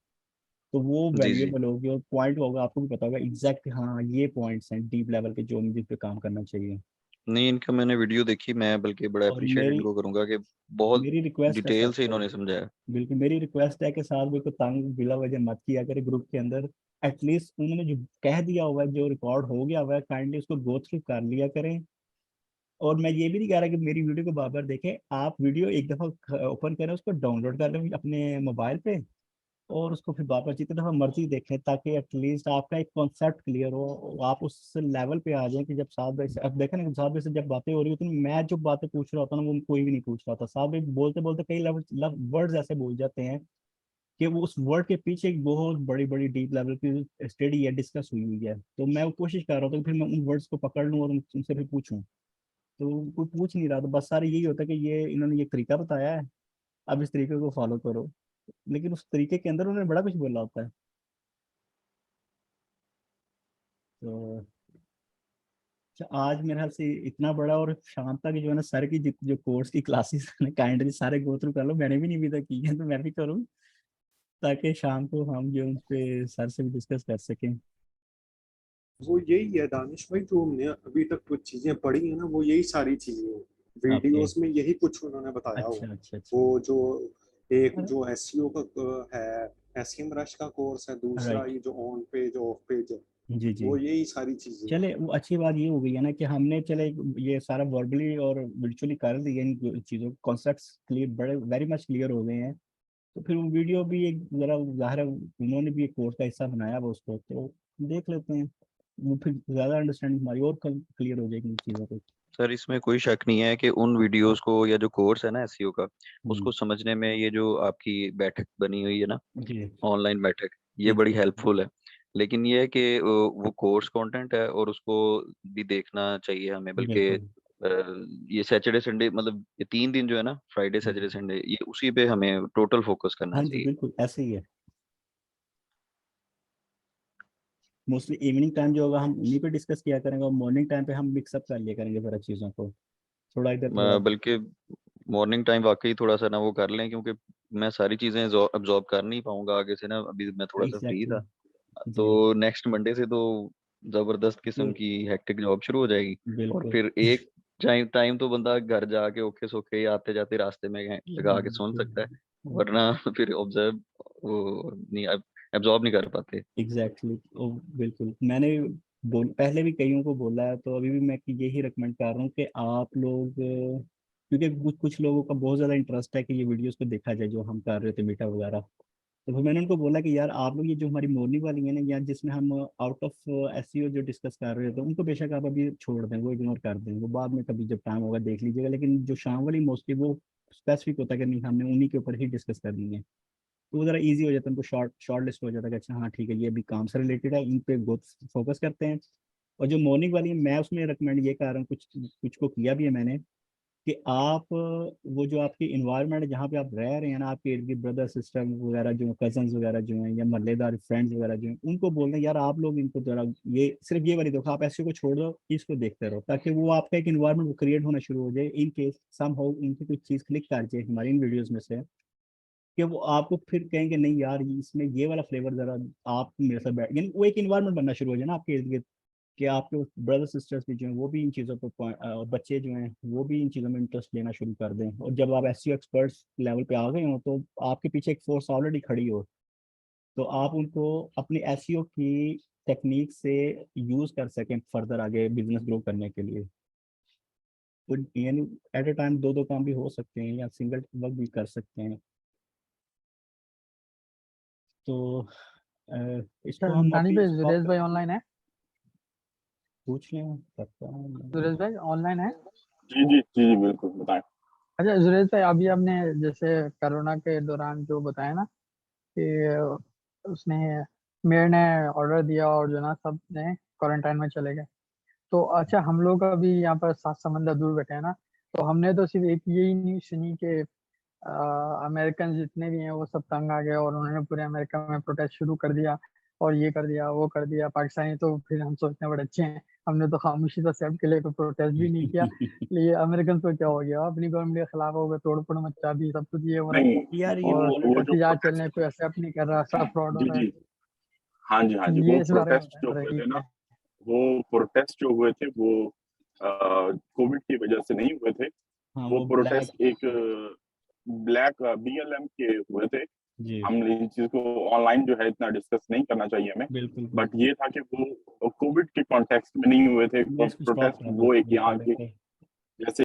तो वो जी जी। वैल्यूएबल होगी और पॉइंट होगा, आपको भी पता होगा एग्जैक्ट हाँ ये पॉइंट्स हैं डीप लेवल के जो मुझे पे काम करना चाहिए। नहीं, इनका मैंने वीडियो देखी, मैं बल्कि बड़ा और अप्रिशिएट मेरी इनको करूंगा कि बहुत मेरी रिक्वेस्ट है डिटेल से सबसे, इन्होंने समझाया। बिल्कुल मेरी रिक्वेस्ट है कि साथ में को तंग बिला वजह मत किया करे ग्रुप के अंदर। एटलीस्ट उन्होंने जो कह दिया हुआ है, जो रिकॉर्ड हो गया हुआ है, काइंडली उसको गो थ्रू कर लिया करें। और मैं ये भी नहीं कह रहा कि मेरी वीडियो को बार बार देखें, आप वीडियो एक दफ़ा ओपन करें, उसको डाउनलोड कर लें अपने मोबाइल पे, और उसको फिर बार बार जितनी दफ़ा मर्जी देखें, ताकि एटलीस्ट आपका एक कॉन्सेप्ट क्लियर हो, आप उस लेवल पे आ जाएं कि जब साहब भाई से अब देखें ना, साहब भाई से जब बातें हो रही होती हैं, मैं जो बातें पूछ रहा होता हूँ ना वो कोई भी नहीं पूछ रहा था, साहब भाई बोलते बोलते कई वर्ड्स ऐसे बोल जाते हैं कि वो उस वर्ड के पीछे एक बहुत बड़ी बड़ी डीप लेवल की स्टडी है, डिस्कस हुई हुई है। तो मैं वो कोशिश कर रहा था कि फिर मैं उन वर्ड्स को पकड़ लूँ और उनसे फिर पूछूं, तो कोई पूछ नहीं रहा था, बस सारे यही होता है कि ये इन्होंने ये तरीका बताया है, अब इस तरीके को फॉलो करो, लेकिन उस तरीके के अंदर उन्होंने बड़ा कुछ बोला होता है। तो अच्छा, आज मेरे ख्याल से इतना बड़ा, और शाम तक जो है ना सर की जो कोर्स की क्लासेस काइंडली सारे गो थ्रू कर लो, मैंने भी नहीं अभी तक की है, तो मैं भी करूँ, ताकि शाम को हम जो उन पे सर से भी डिस्कस कर सकें। वो यही है दानिश भाई, जो हमने अभी तक कुछ चीजें पढ़ी है ना, वो यही सारी चीजें हैं। ओके। वीडियोस में यही कुछ उन्होंने बताया हुआ है। अच्छा अच्छा अच्छा। वो जो एक अरे जो एसईओ का है, एसईएम रश का कोर्स है, दूसरा राइट। ये जो ऑन पेज ऑफ पेज है, जी जी। वो यही सारी चीजें हैं। चले वो अच्छी बात ये हो गई है ना कि हमने चले ये सारा वर्बली और विजुअली कर दिया, इन चीज़ों कॉन्सेप्ट्स क्लियर, बड़े वेरी मच क्लियर हो गए हैं। तो फिर वो वीडियो भी एक जरा ज़ाहिर है उन्होंने भी एक कोर्स का हिस्सा बनाया वो, उसको तो देख लेते हैं, वो फिर ज़्यादा अंडरस्टैंडिंग हमारी और क्लियर हो जाएगी इन चीज़ों को। सर इसमें कोई शक नहीं है कि उन वीडियोस को या जो कोर्स है ना एसईओ का, हम्म, उसको समझने में ये जो आपकी बैठक बनी हुई है ना, जी ऑनलाइन बैठक, ये जी बड़ी जी। हेल्पफुल है। लेकिन ये है कि वो कोर्स कंटेंट है और उसको भी देखना चाहिए हमें, बल्कि बिल्कुल। ये सैटरडे संडे मतलब ये 3 दिन जो है ना, फ्राइडे सैटरडे संडे, ये उसी पे हमें टोटल फोकस करना हाँ जी चाहिए। बिल्कुल ऐसे ही है। मोस्टली इवनिंग टाइम जो होगा हम उन्हीं पे डिस्कस किया करेंगे, और मॉर्निंग टाइम पे हम मिक्सअप कर लिया करेंगे जरा चीज़ों को, थोड़ा इधर थोड़ा। बल्कि मॉर्निंग टाइम वाकई थोड़ा सा ना वो कर लें, क्योंकि मैं सारी चीजें अब्जॉर्ब कर नहीं पाऊंगा आगे से ना, अभी मैं थोड़ा सा फ्री था। एग्जैक्टली। तो जी नेक्स्ट मंडे से तो जबरदस्त किस्म की हेक्टिक जॉब शुरू हो जाएगी। और बिल्कुल। फिर एक टाइम टाइम तो बंदा घर जाके औखे सौखे आते जाते रास्ते में लगा के सुन सकता है, वरना फिर ऑब्जर्व वो नहीं एब्जॉर्ब नहीं कर पाते। एग्जैक्टली बिल्कुल मैंने पहले भी कईयों को बोला है, तो अभी भी मैं यही रिकमेंड कर रहा हूँ कि आप लोग क्योंकि कुछ कुछ लोगों का बहुत ज़्यादा इंटरेस्ट है कि ये वीडियोस को देखा जाए जो हम कर रहे थे मीटा वगैरह, तो फिर मैंने उनको बोला कि यार आप लोग ये जो हमारी मॉर्निंग वाली है ना, या जिसमें हम आउट ऑफ एसईओ जो डिस्कस कर रहे थे, उनको बेशक आप अभी छोड़ दें, वो इग्नोर कर दें, वो बाद में कभी जब टाइम होगा देख लीजिएगा, लेकिन जो शाम वाली मोस्टली वो स्पेसिफिक होता है कि नहीं हमने उन्हीं के ऊपर ही डिस्कस करनी है, तो वो ज़रा ईजी हो जाता है, उनको शॉर्ट लिस्ट हो जाता है कि अच्छा हाँ ठीक है ये अभी काम से रिलेटेड है, इन पे बहुत फोकस करते हैं। और जो मॉर्निंग वाली है मैं उसमें रिकमेंड ये कर रहा हूँ, कुछ कुछ को किया भी है मैंने, कि आप वो जो आपकी इन्वायरमेंट है जहाँ पे आप रह रहे हैं ना, आपके इर्द गिर्द ब्रदर सिस्टर वगैरह जो कजन्स वगैरह जो हैं, या मोहल्लेदार फ्रेंड्स वगैरह जो हैं, उनको बोलना यार आप लोग इनको जरा ये सिर्फ ये वाली देखो, आप ऐसे को छोड़ दो, इसको देखते रहो, ताकि वो आपका एक इन्वायरमेंट क्रिएट होना शुरू हो जाए, इन केस सम हाउ इनकी कोई चीज़ क्लिक कर जाए हमारी इन वीडियोज़ में से, कि वो आपको फिर कहेंगे नहीं यार इसमें ये वाला फ्लेवर जरा आप मेरे साथ बैठ, यानी वो एक इन्वायरमेंट बनना शुरू हो जाए ना आपके इर्द गिर्द, कि आपके ब्रदर सिस्टर्स भी जो हैं वो भी इन चीज़ों पर और बच्चे जो हैं वो भी इन चीज़ों में इंटरेस्ट लेना शुरू कर दें, और जब आप एसईओ एक्सपर्ट्स लेवल पे आ गए हो तो आपके पीछे एक फोर्स ऑलरेडी खड़ी हो, तो आप उनको अपनी एसईओ की टेक्निक से यूज़ कर सकें फर्दर आगे बिजनेस ग्रो करने के लिए। तो यानी एट ए टाइम दो दो काम भी हो सकते हैं, या सिंगल वर्क भी कर सकते हैं। तो इसको हम दानिश अभी भाई स्टॉप जुरेश भाई करेंगे। ऑनलाइन है? पूछ लें करता हूँ। सुरेश भाई ऑनलाइन है? जी जी जी जी बिल्कुल बताएं। अच्छा सुरेश भाई, अभी आपने जैसे कोरोना के दौरान जो बताया ना कि उसने मेयर ने ऑर्डर दिया और जो ना सब ने क्वारंटाइन में चले गए, तो अच्छा हम लोग अभी यहाँ पर 7 समंदर दूर बैठे हैं ना, तो हमने तो सिर्फ एक यही न्यूज़ सुनी कि अमेरिकन जितने भी हैं वो सब तंग आ गए और उन्होंने पूरे अमेरिका में प्रोटेस्ट शुरू कर दिया और ये कर दिया वो कर दिया। पाकिस्तानी तो फिर हम सोचते बड़े अच्छे हैं, हमने तो खामोशी से एक्सेप्ट के लिए कोई प्रोटेस्ट भी नहीं किया। ये अमेरिकन तो क्या हो गया, अपनी गवर्नमेंट के खिलाफ हो गए, तोड़ फोड़ मचा दी, सब कुछ ये हो रहा है नहीं यार ये और वो जो एहतजाज चल प्रोटेस्ट, रहे, कोई एक्सेप्ट नहीं कर रहा, सब फ्रॉड हो जी रहा है। जी हाँ जी हाँ जी, ये वो इस बारे में प्रोटेस्ट जो बताएं हुए ये थे क्या ना, है? वो प्रोटेस्ट जो हुए थे वो कोविड की वजह से नहीं हुए थे। हाँ वो वो ब्लैक प्रोटेस्ट एक ब्लैक BLM के हुए थे। जी हम इस चीज को ऑनलाइन जो है इतना डिस्कस नहीं करना चाहिए हमें, बिल्कुल बट बिल्कुल ये था कि वो कोविड के कॉन्टेक्स्ट में नहीं हुए थे मैं इसको स्टॉप प्रोटेस्ट। करा वो दूँ एक यहाँ के रिकॉर्डिंग को। जैसे